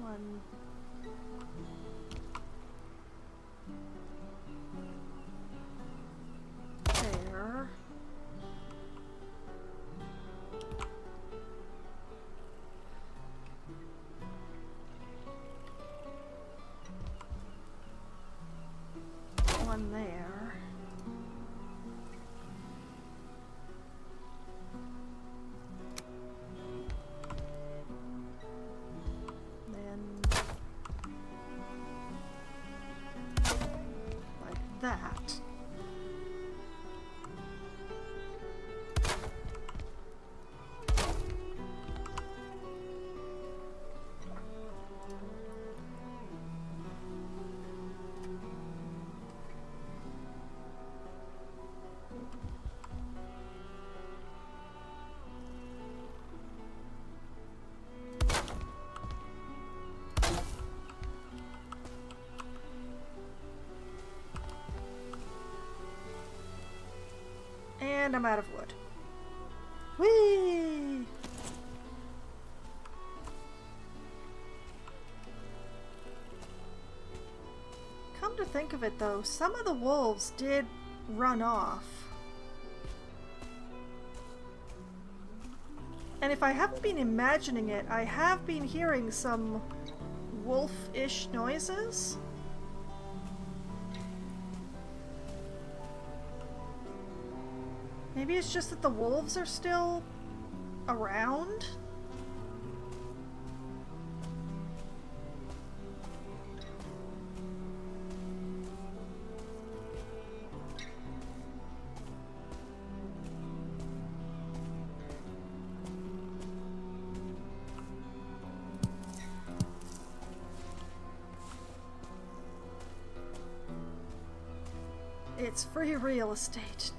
One. There. One there. That. And I'm out of wood. Whee! Come to think of it though, some of the wolves did run off. And if I haven't been imagining it, I have been hearing some wolf-ish noises. Maybe it's just that the wolves are still around? It's free real estate.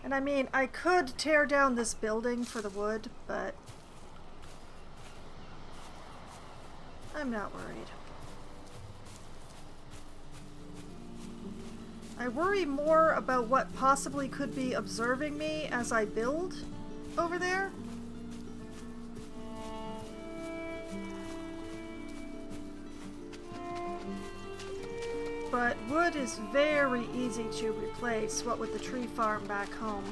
And I mean, I could tear down this building for the wood, but I'm not worried. I worry more about what possibly could be observing me as I build over there. But wood is very easy to replace, what with the tree farm back home.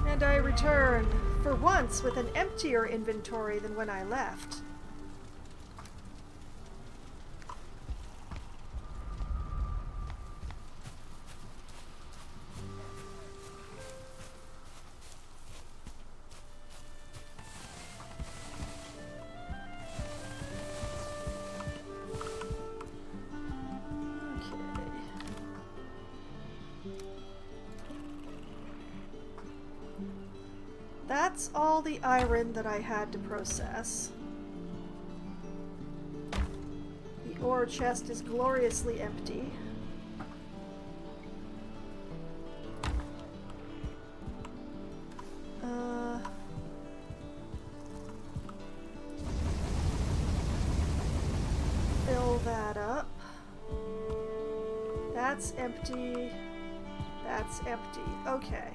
And I returned, for once, with an emptier inventory than when I left. That's all the iron that I had to process. The ore chest is gloriously empty. Fill that up. That's empty. That's empty. Okay.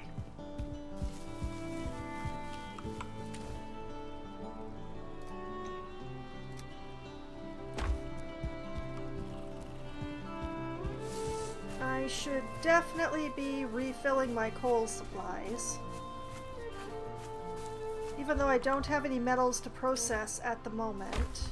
I should definitely be refilling my coal supplies. Even though I don't have any metals to process at the moment.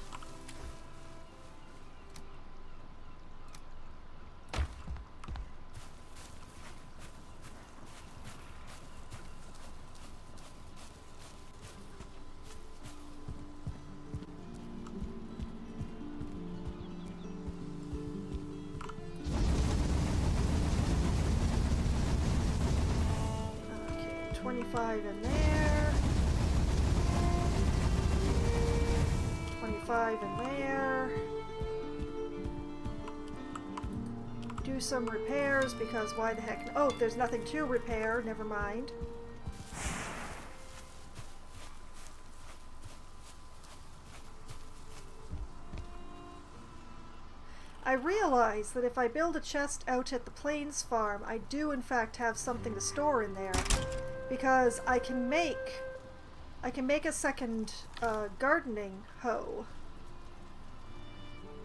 Okay, 25 in there. 25 in there. Do some repairs because why the heck? Oh, there's nothing to repair. Never mind. I realize that if I build a chest out at the Plains farm, I do in fact have something to store in there because I can make a second gardening hoe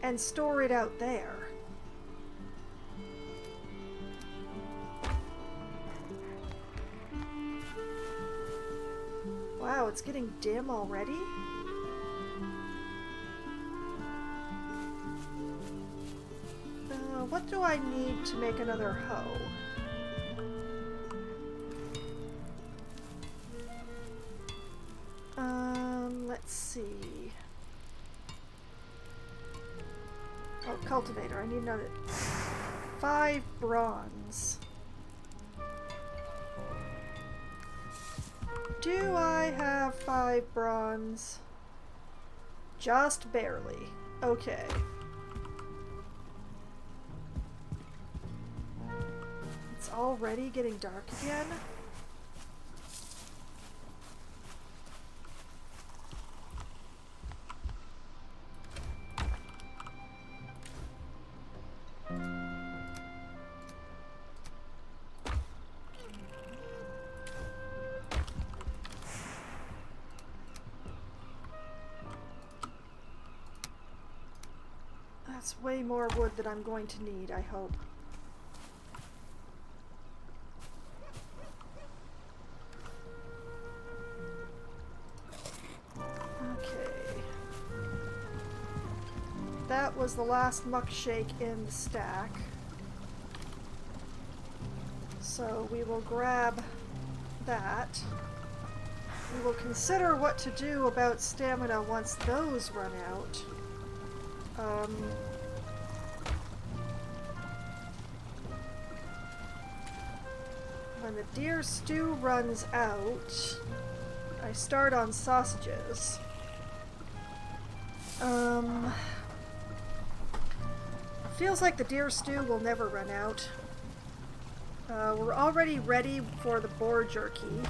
and store it out there. Wow, it's getting dim already? What do I need to make another hoe? Let's see. Oh, cultivator. I need another 5 bronze. Do I have 5 bronze? Just barely. Okay. It's already getting dark again. That's way more wood than I'm going to need, I hope. Okay. That was the last muck shake in the stack. So we will grab that. We will consider what to do about stamina once those run out. When the deer stew runs out, I start on sausages. Feels like the deer stew will never run out. We're already ready for the boar jerky.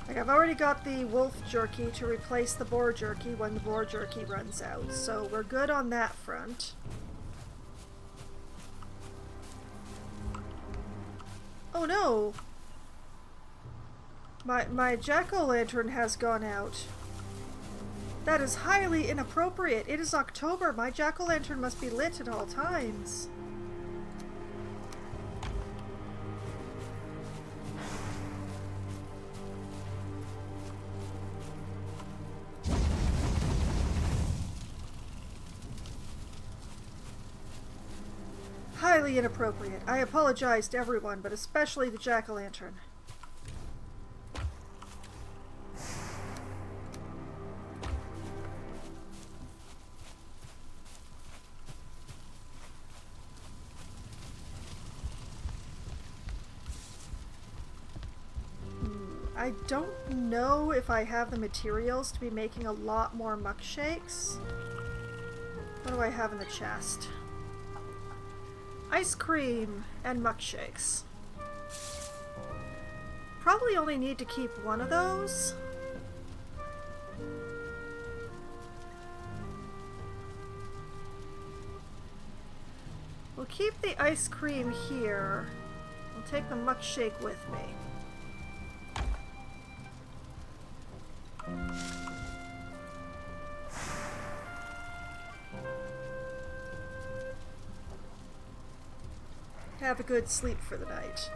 Like, I've already got the wolf jerky to replace the boar jerky when the boar jerky runs out, so we're good on that front. Oh no! My jack-o'-lantern has gone out. That is highly inappropriate. It is October. My jack-o'-lantern must be lit at all times. Highly inappropriate. I apologize to everyone, but especially the jack-o'-lantern. I don't know if I have the materials to be making a lot more muck shakes. What do I have in the chest? Ice cream and muck shakes. Probably only need to keep one of those. We'll keep the ice cream here. I'll take the muck shake with me. Have a good sleep for the night.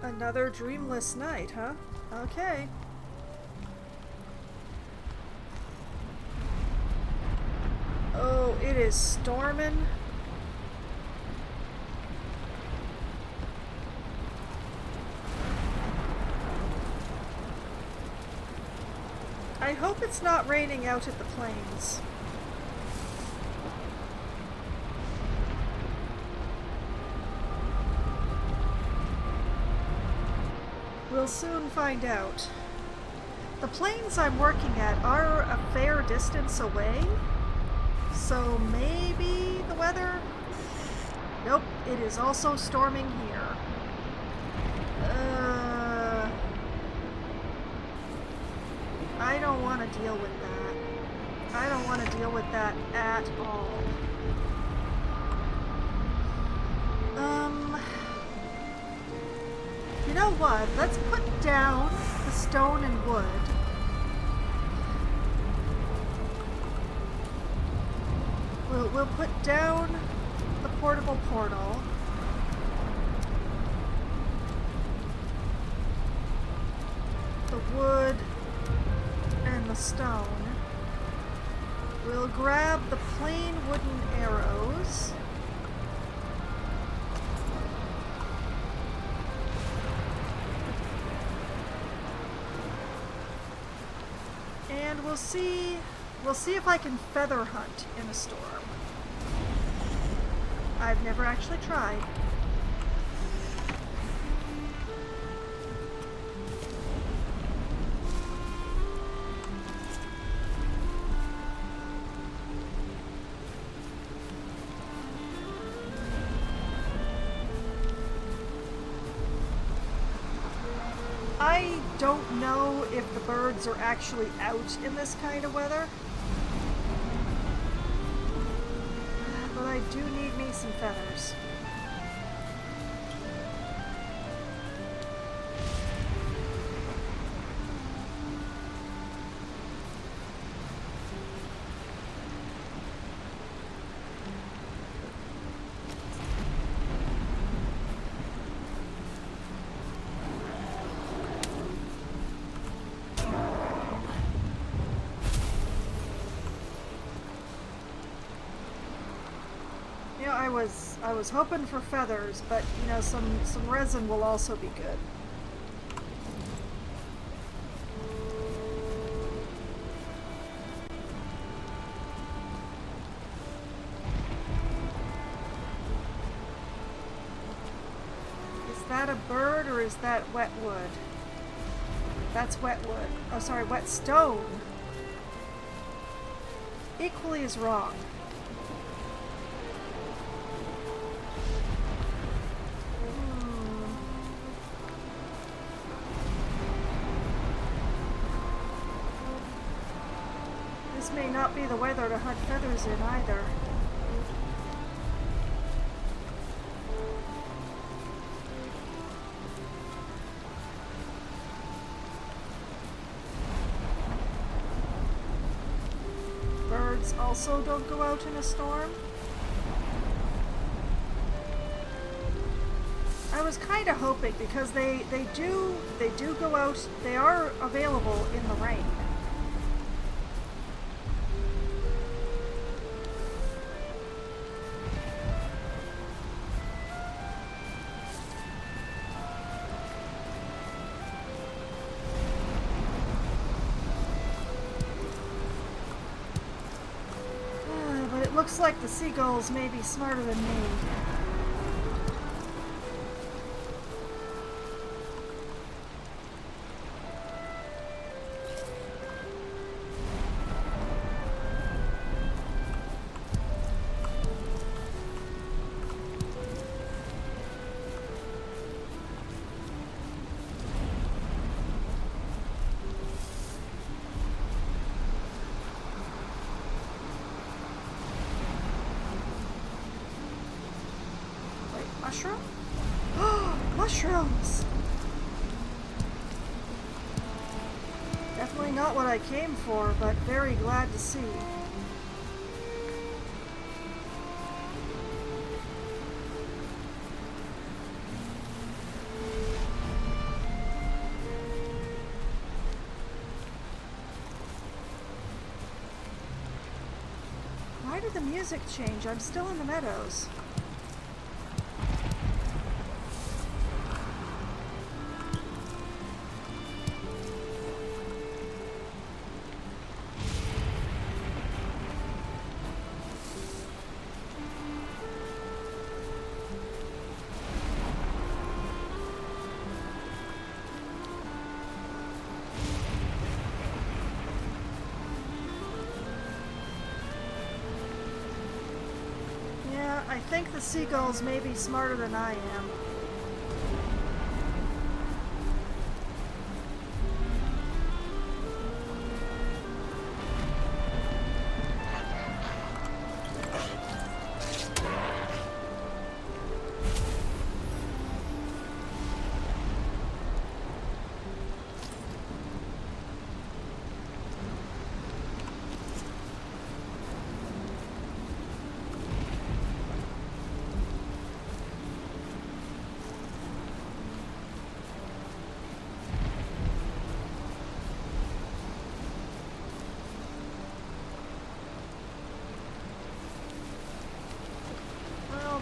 Another dreamless night, huh? Okay. Oh, it is storming. I hope it's not raining out at the plains. We'll soon find out. The plains I'm working at are a fair distance away, so maybe the weather... Nope, it is also storming here. I don't want to deal with that. I don't want to deal with that at all. You know what? Let's put down the stone and wood. We'll put down the portable portal. The wood and the stone. We'll grab the plain wooden arrows. And we'll see if I can feather hunt in a storm. I've never actually tried. I don't know if the birds are actually out in this kind of weather, but I do need me some feathers. I was hoping for feathers, but you know, some resin will also be good. Is that a bird or is that wet wood? That's wet wood. Oh, sorry, wet stone. Equally as wrong. This may not be the weather to hunt feathers in either. Birds also don't go out in a storm. I was kind of hoping because they do go out. They are available in the rain. Looks like the seagulls may be smarter than me. Mushroom? Mushrooms! Definitely not what I came for, but very glad to see. Why did the music change? I'm still in the meadows. I think the seagulls may be smarter than I am.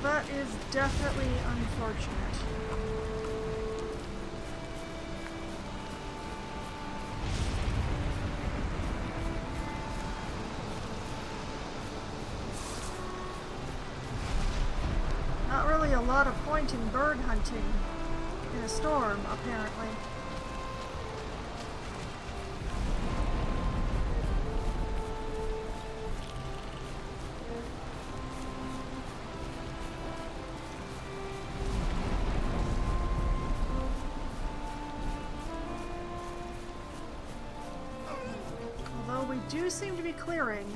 That is definitely unfortunate. Not really a lot of point in bird hunting in a storm, apparently. Do seem to be clearing.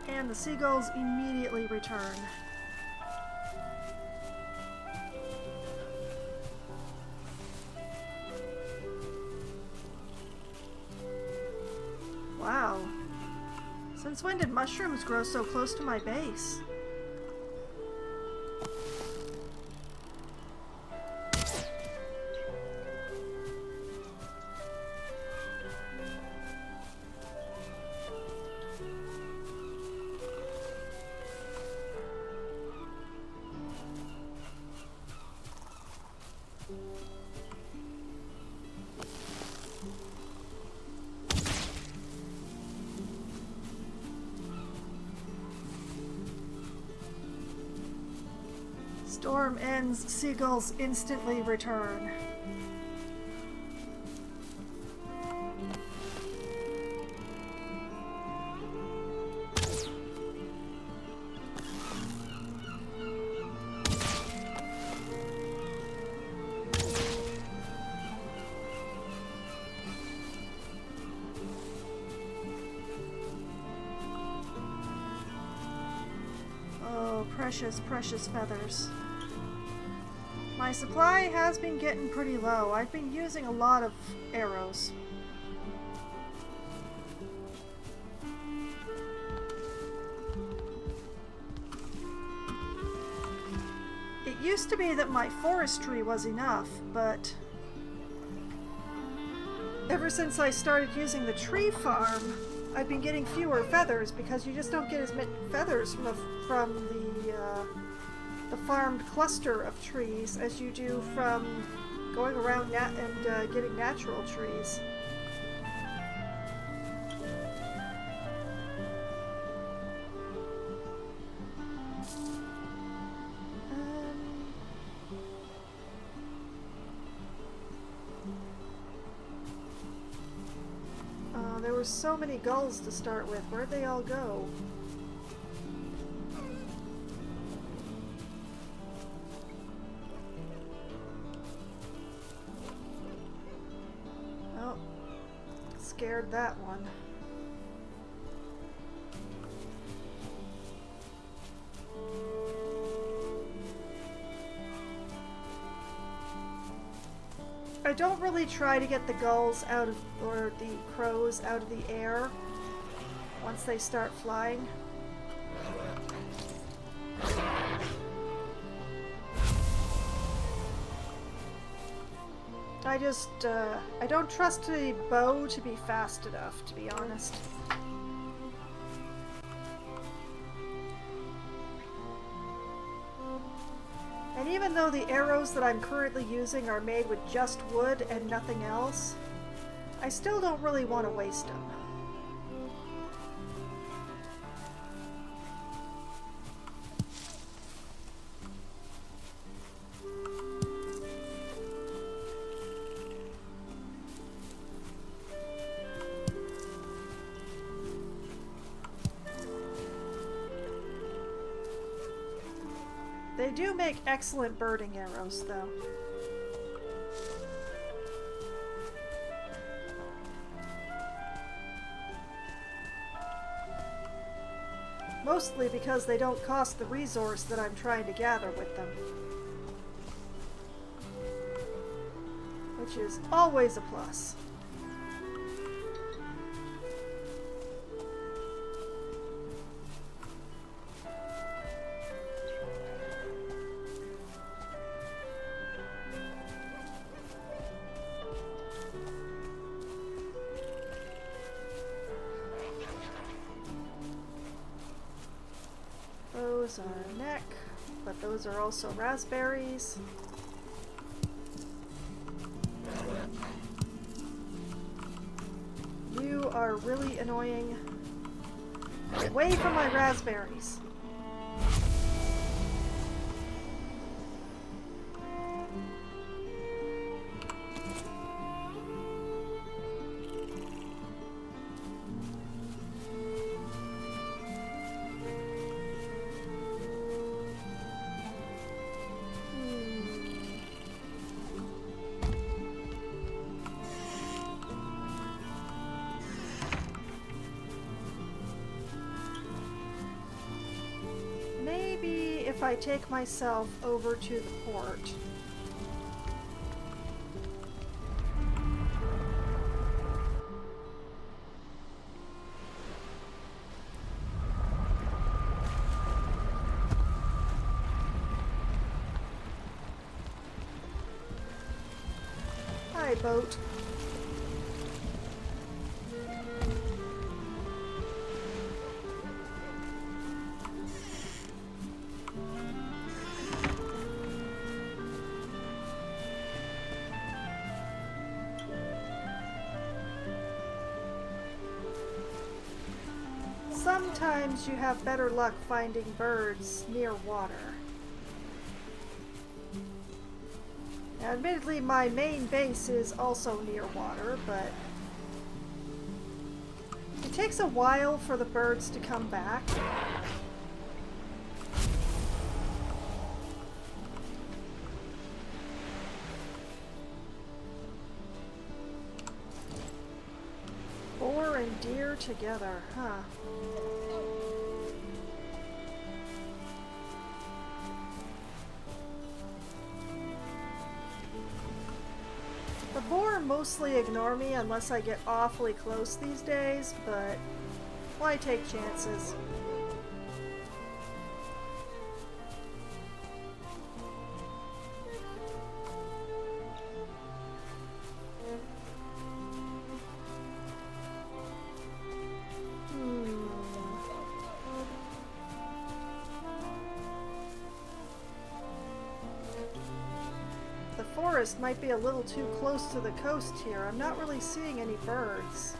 And the seagulls immediately return. Wow. Since when did mushrooms grow so close to my base? Storm ends, seagulls instantly return. Oh, precious, precious feathers. My supply has been getting pretty low. I've been using a lot of arrows. used to be that my forestry was enough, but ever since I started using the tree farm, I've been getting fewer feathers because you just don't get as many feathers from the farmed cluster of trees as you do from going around and getting natural trees. There were so many gulls to start with. Where'd they all go? Oh, scared that one. I don't really try to get the gulls out of, or the crows out of the air once they start flying. I don't trust the bow to be fast enough, to be honest. And even though the arrows that I'm currently using are made with just wood and nothing else, I still don't really want to waste them. They do make excellent birding arrows, though. Mostly because they don't cost the resource that I'm trying to gather with them. Which is always a plus. Those are neck, but those are also raspberries. You are really annoying. Away from my raspberries. If I take myself over to the port. Hi, boat. Sometimes you have better luck finding birds near water. Now, admittedly, my main base is also near water, but it takes a while for the birds to come back. Boar and deer together, huh? The boar mostly ignore me unless I get awfully close these days, but why take chances? forest might be a little too close to the coast here. I'm not really seeing any birds.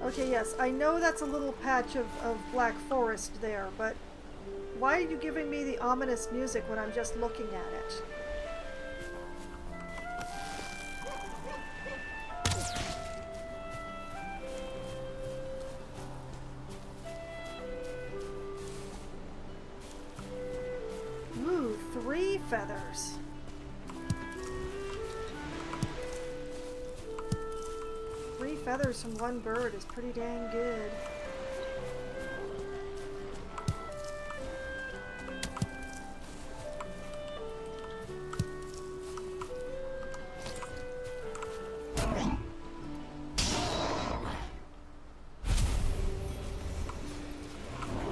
Okay, yes, I know that's a little patch of black forest there, but why are you giving me the ominous music when I'm just looking at it? Ooh, 3 feathers. Feathers from one bird is pretty dang good.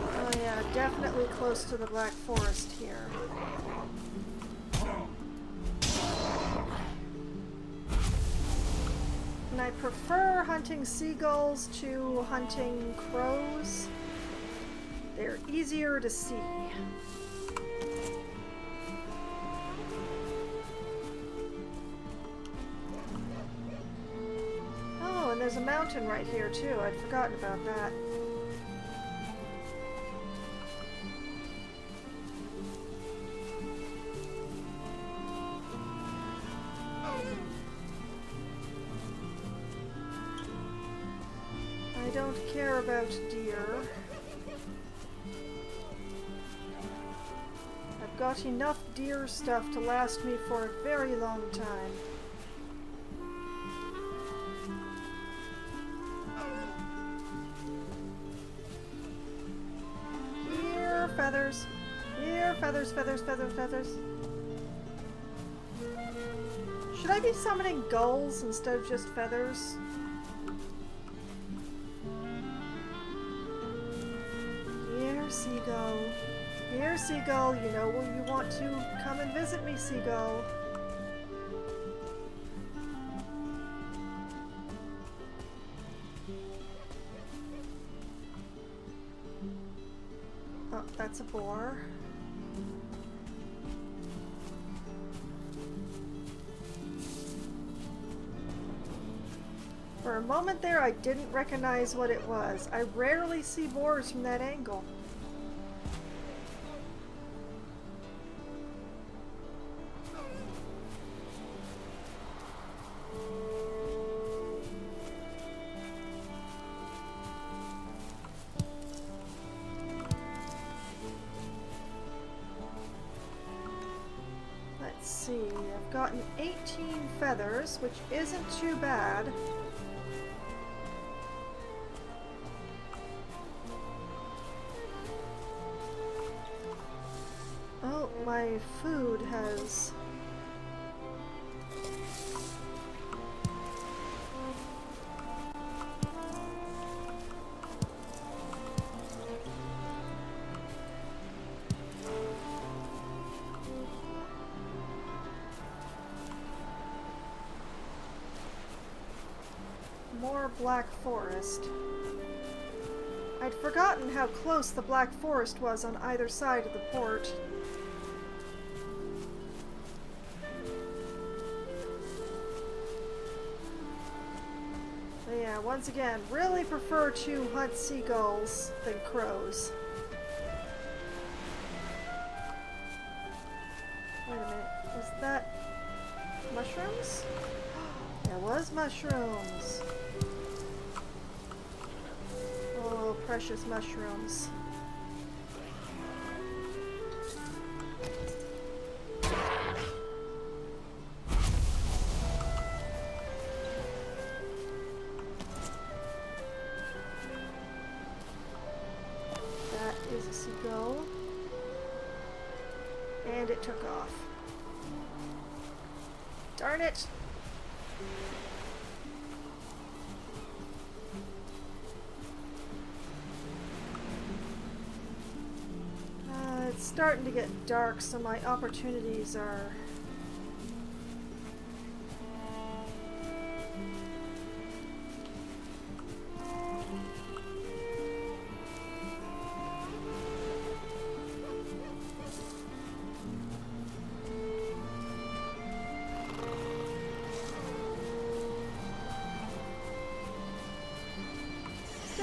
Oh yeah, definitely close to the Black Forest here. And I prefer hunting seagulls to hunting crows. They're easier to see. Oh, and there's a mountain right here too. I'd forgotten about that. I don't care about deer. I've got enough deer stuff to last me for a very long time. Here, feathers. Here, feathers, feathers, feathers, feathers. Should I be summoning gulls instead of just feathers? Seagull. Here, Seagull, you know where you want to come and visit me, Seagull. Oh, that's a boar. For a moment there, I didn't recognize what it was. I rarely see boars from that angle. Let's see, I've gotten 18 feathers, which isn't too bad. Oh, my food has... more Black Forest. I'd forgotten how close the Black Forest was on either side of the port. But yeah, once again, really prefer to hunt seagulls than crows. Wait a minute, was that mushrooms? There was mushrooms. Oh, precious mushrooms. That is a seagull. And it took off. Darn it! It's starting to get dark, so my opportunities are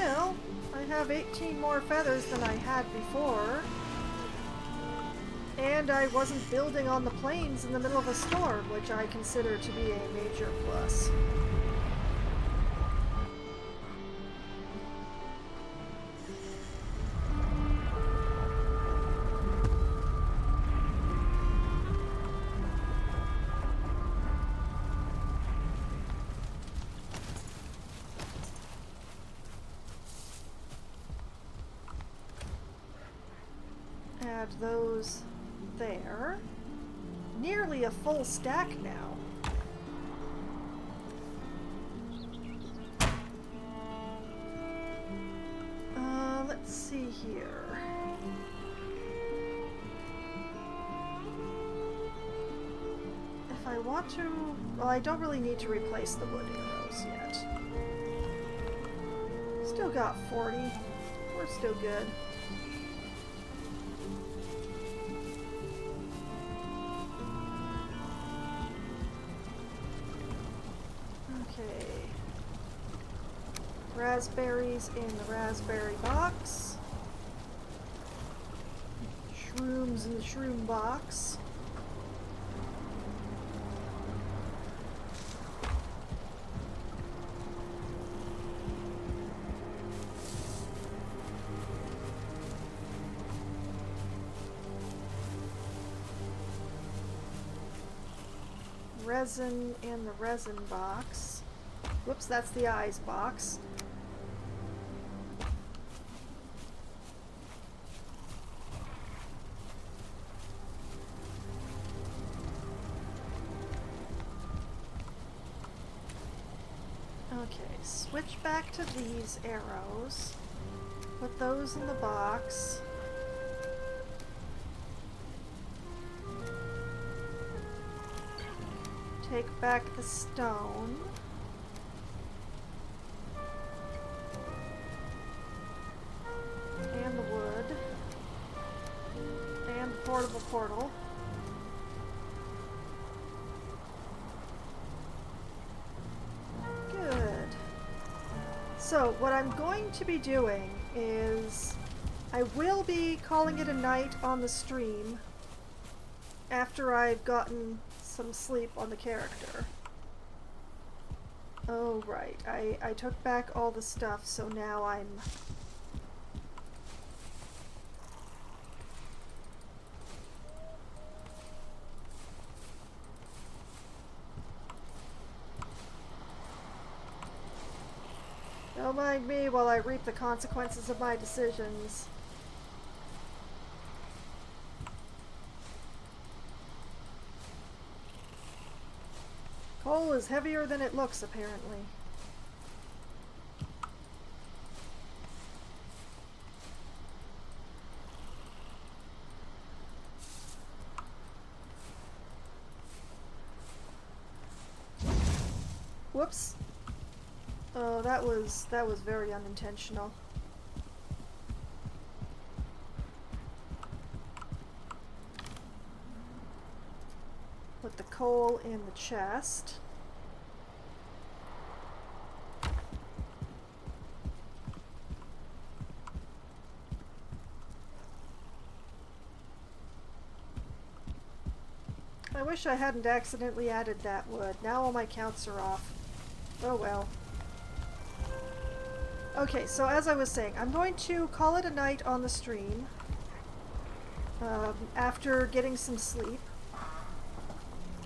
Well, I have 18 more feathers than I had before. And I wasn't building on the plains in the middle of a storm, which I consider to be a major plus. Add those there. Nearly a full stack now. Let's see here. If I want to... Well, I don't really need to replace the wood arrows yet. Still got 40. We're still good. Okay. Raspberries in the raspberry box. Shrooms in the shroom box. Resin in the resin box. Whoops, that's the eyes box. Okay, switch back to these arrows. Put those in the box. Take back the stone. And the wood. And the portable portal. Good. So, what I'm going to be doing is I will be calling it a night on the stream after I've gotten some sleep on the character. Oh, right. I took back all the stuff, so now I'm... Don't mind me while I reap the consequences of my decisions. Coal is heavier than it looks, apparently. Whoops. Oh, that was very unintentional. Put the coal in the chest. I wish I hadn't accidentally added that wood. Now all my counts are off. Oh well. Okay, so as I was saying, I'm going to call it a night on the stream after getting some sleep.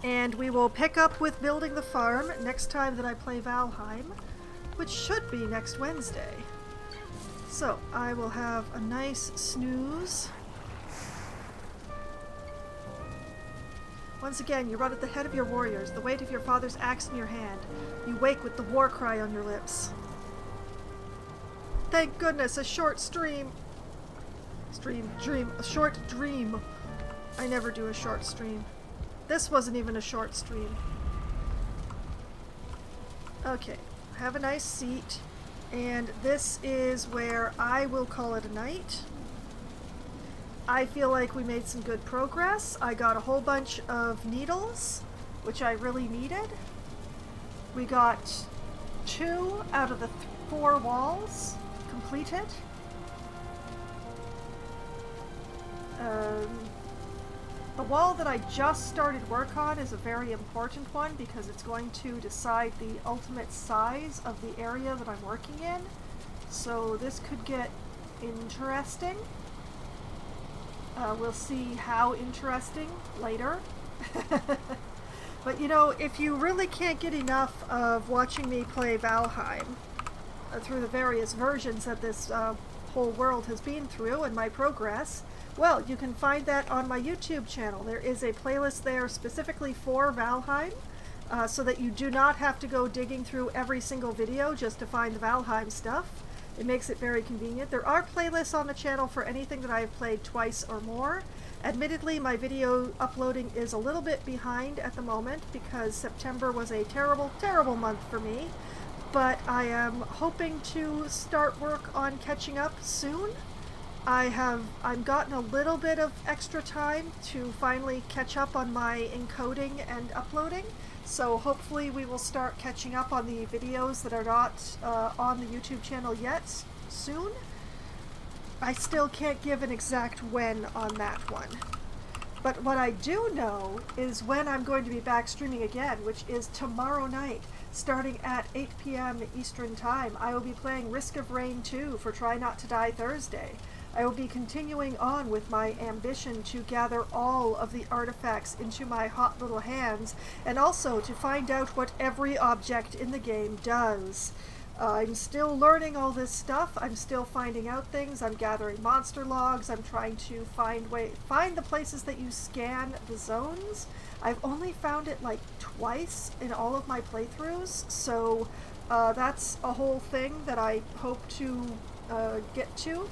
And we will pick up with building the farm next time that I play Valheim, which should be next Wednesday. So, I will have a nice snooze. Once again, you run at the head of your warriors, the weight of your father's axe in your hand. You wake with the war cry on your lips. Thank goodness, a short stream. A short dream. I never do a short stream. This wasn't even a short stream. Okay, have a nice seat. And this is where I will call it a night. I feel like we made some good progress. I got a whole bunch of needles, which I really needed. We got 2 out of the 4 walls. completed. The wall that I just started work on is a very important one because it's going to decide the ultimate size of the area that I'm working in. So this could get interesting. We'll see how interesting later. But you know, if you really can't get enough of watching me play Valheim through the various versions that this whole world has been through and my progress, well, you can find that on my YouTube channel. There is a playlist there specifically for Valheim, so that you do not have to go digging through every single video just to find the Valheim stuff. It makes it very convenient. There are playlists on the channel for anything that I have played twice or more. Admittedly, my video uploading is a little bit behind at the moment because September was a terrible, terrible month for me. But I am hoping to start work on catching up soon. I've gotten a little bit of extra time to finally catch up on my encoding and uploading. So hopefully we will start catching up on the videos that are not on the YouTube channel yet soon. I still can't give an exact when on that one. But what I do know is when I'm going to be back streaming again, which is tomorrow night, starting at 8 p.m. Eastern Time. I will be playing Risk of Rain 2 for Try Not to Die Thursday. I will be continuing on with my ambition to gather all of the artifacts into my hot little hands, and also to find out what every object in the game does. I'm still learning all this stuff. I'm still finding out things. I'm gathering monster logs. I'm trying to find the places that you scan the zones. I've only found it like twice in all of my playthroughs, so that's a whole thing that I hope to get to.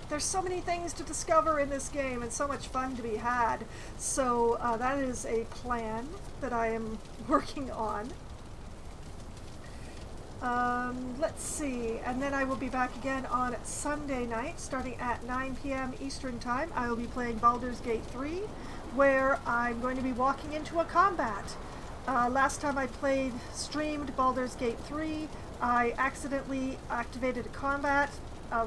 There's so many things to discover in this game and so much fun to be had, so that is a plan that I am working on. Let's see, and then I will be back again on Sunday night, starting at 9 p.m. Eastern Time. I will be playing Baldur's Gate 3, where I'm going to be walking into a combat. Last time I streamed Baldur's Gate 3, I accidentally activated a combat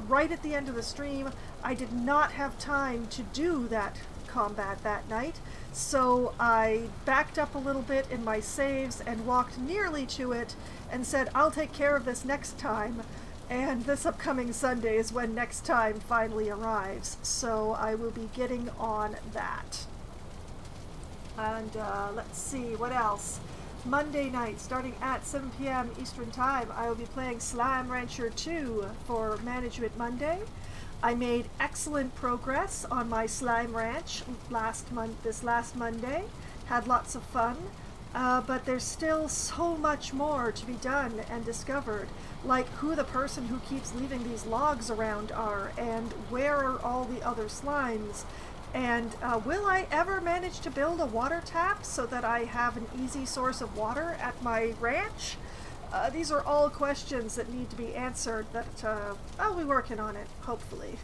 right at the end of the stream. I did not have time to do that combat that night, so I backed up a little bit in my saves and walked nearly to it and said, I'll take care of this next time, and this upcoming Sunday is when next time finally arrives, so I will be getting on that. And let's see, what else? Monday night, starting at 7 p.m. Eastern Time, I will be playing Slime Rancher 2 for Management Monday. I made excellent progress on my Slime Ranch this last Monday. Had lots of fun, but there's still so much more to be done and discovered, like who the person who keeps leaving these logs around are, and where are all the other slimes, and will I ever manage to build a water tap so that I have an easy source of water at my ranch? These are all questions that need to be answered that I'll be working on it, hopefully.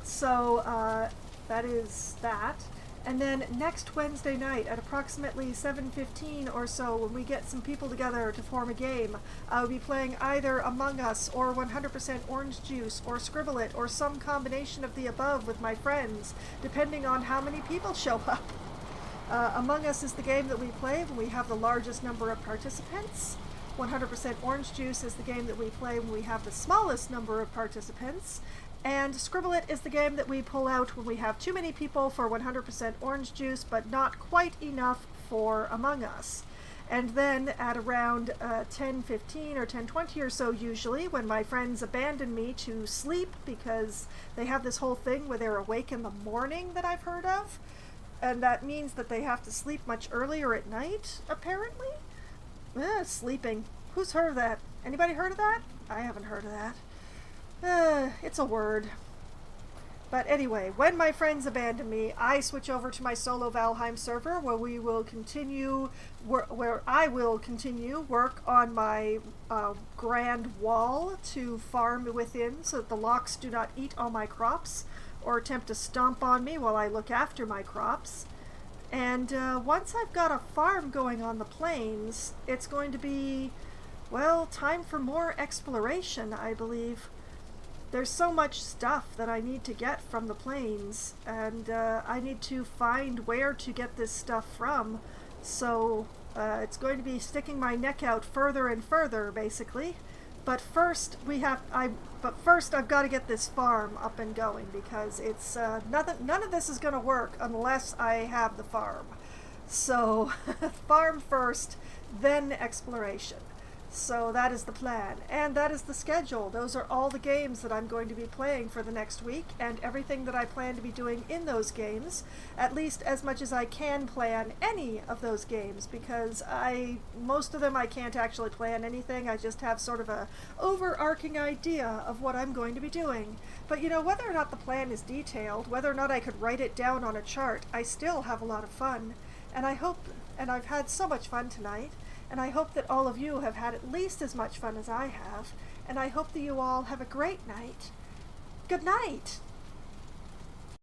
So that is that. And then next Wednesday night at approximately 7:15 or so, when we get some people together to form a game, I'll be playing either Among Us or 100% Orange Juice or Scribble It or some combination of the above with my friends, depending on how many people show up. Among Us is the game that we play when we have the largest number of participants. 100% Orange Juice is the game that we play when we have the smallest number of participants. And Scribble It is the game that we pull out when we have too many people for 100% Orange Juice, but not quite enough for Among Us. And then at around 10:15 or 10:20 or so usually, when my friends abandon me to sleep because they have this whole thing where they're awake in the morning that I've heard of, and that means that they have to sleep much earlier at night, apparently? Sleeping. Who's heard of that? Anybody heard of that? I haven't heard of that. It's a word. But anyway, when my friends abandon me, I switch over to my solo Valheim server where we will continue, where I will continue work on my grand wall to farm within so that the locks do not eat all my crops or attempt to stomp on me while I look after my crops. And once I've got a farm going on the plains, it's going to be Well, time for more exploration, I believe. There's so much stuff that I need to get from the plains, and I need to find where to get this stuff from. So it's going to be sticking my neck out further and further, basically. But first I've got to get this farm up and going, because it's none of this is going to work unless I have the farm. So farm first, then exploration. So that is the plan, and that is the schedule. Those are all the games that I'm going to be playing for the next week, and everything that I plan to be doing in those games, at least as much as I can plan any of those games, because most of them I can't actually plan anything. I just have sort of a overarching idea of what I'm going to be doing. But you know, whether or not the plan is detailed, whether or not I could write it down on a chart, I still have a lot of fun. And I've had so much fun tonight. And I hope that all of you have had at least as much fun as I have. And I hope that you all have a great night. Good night!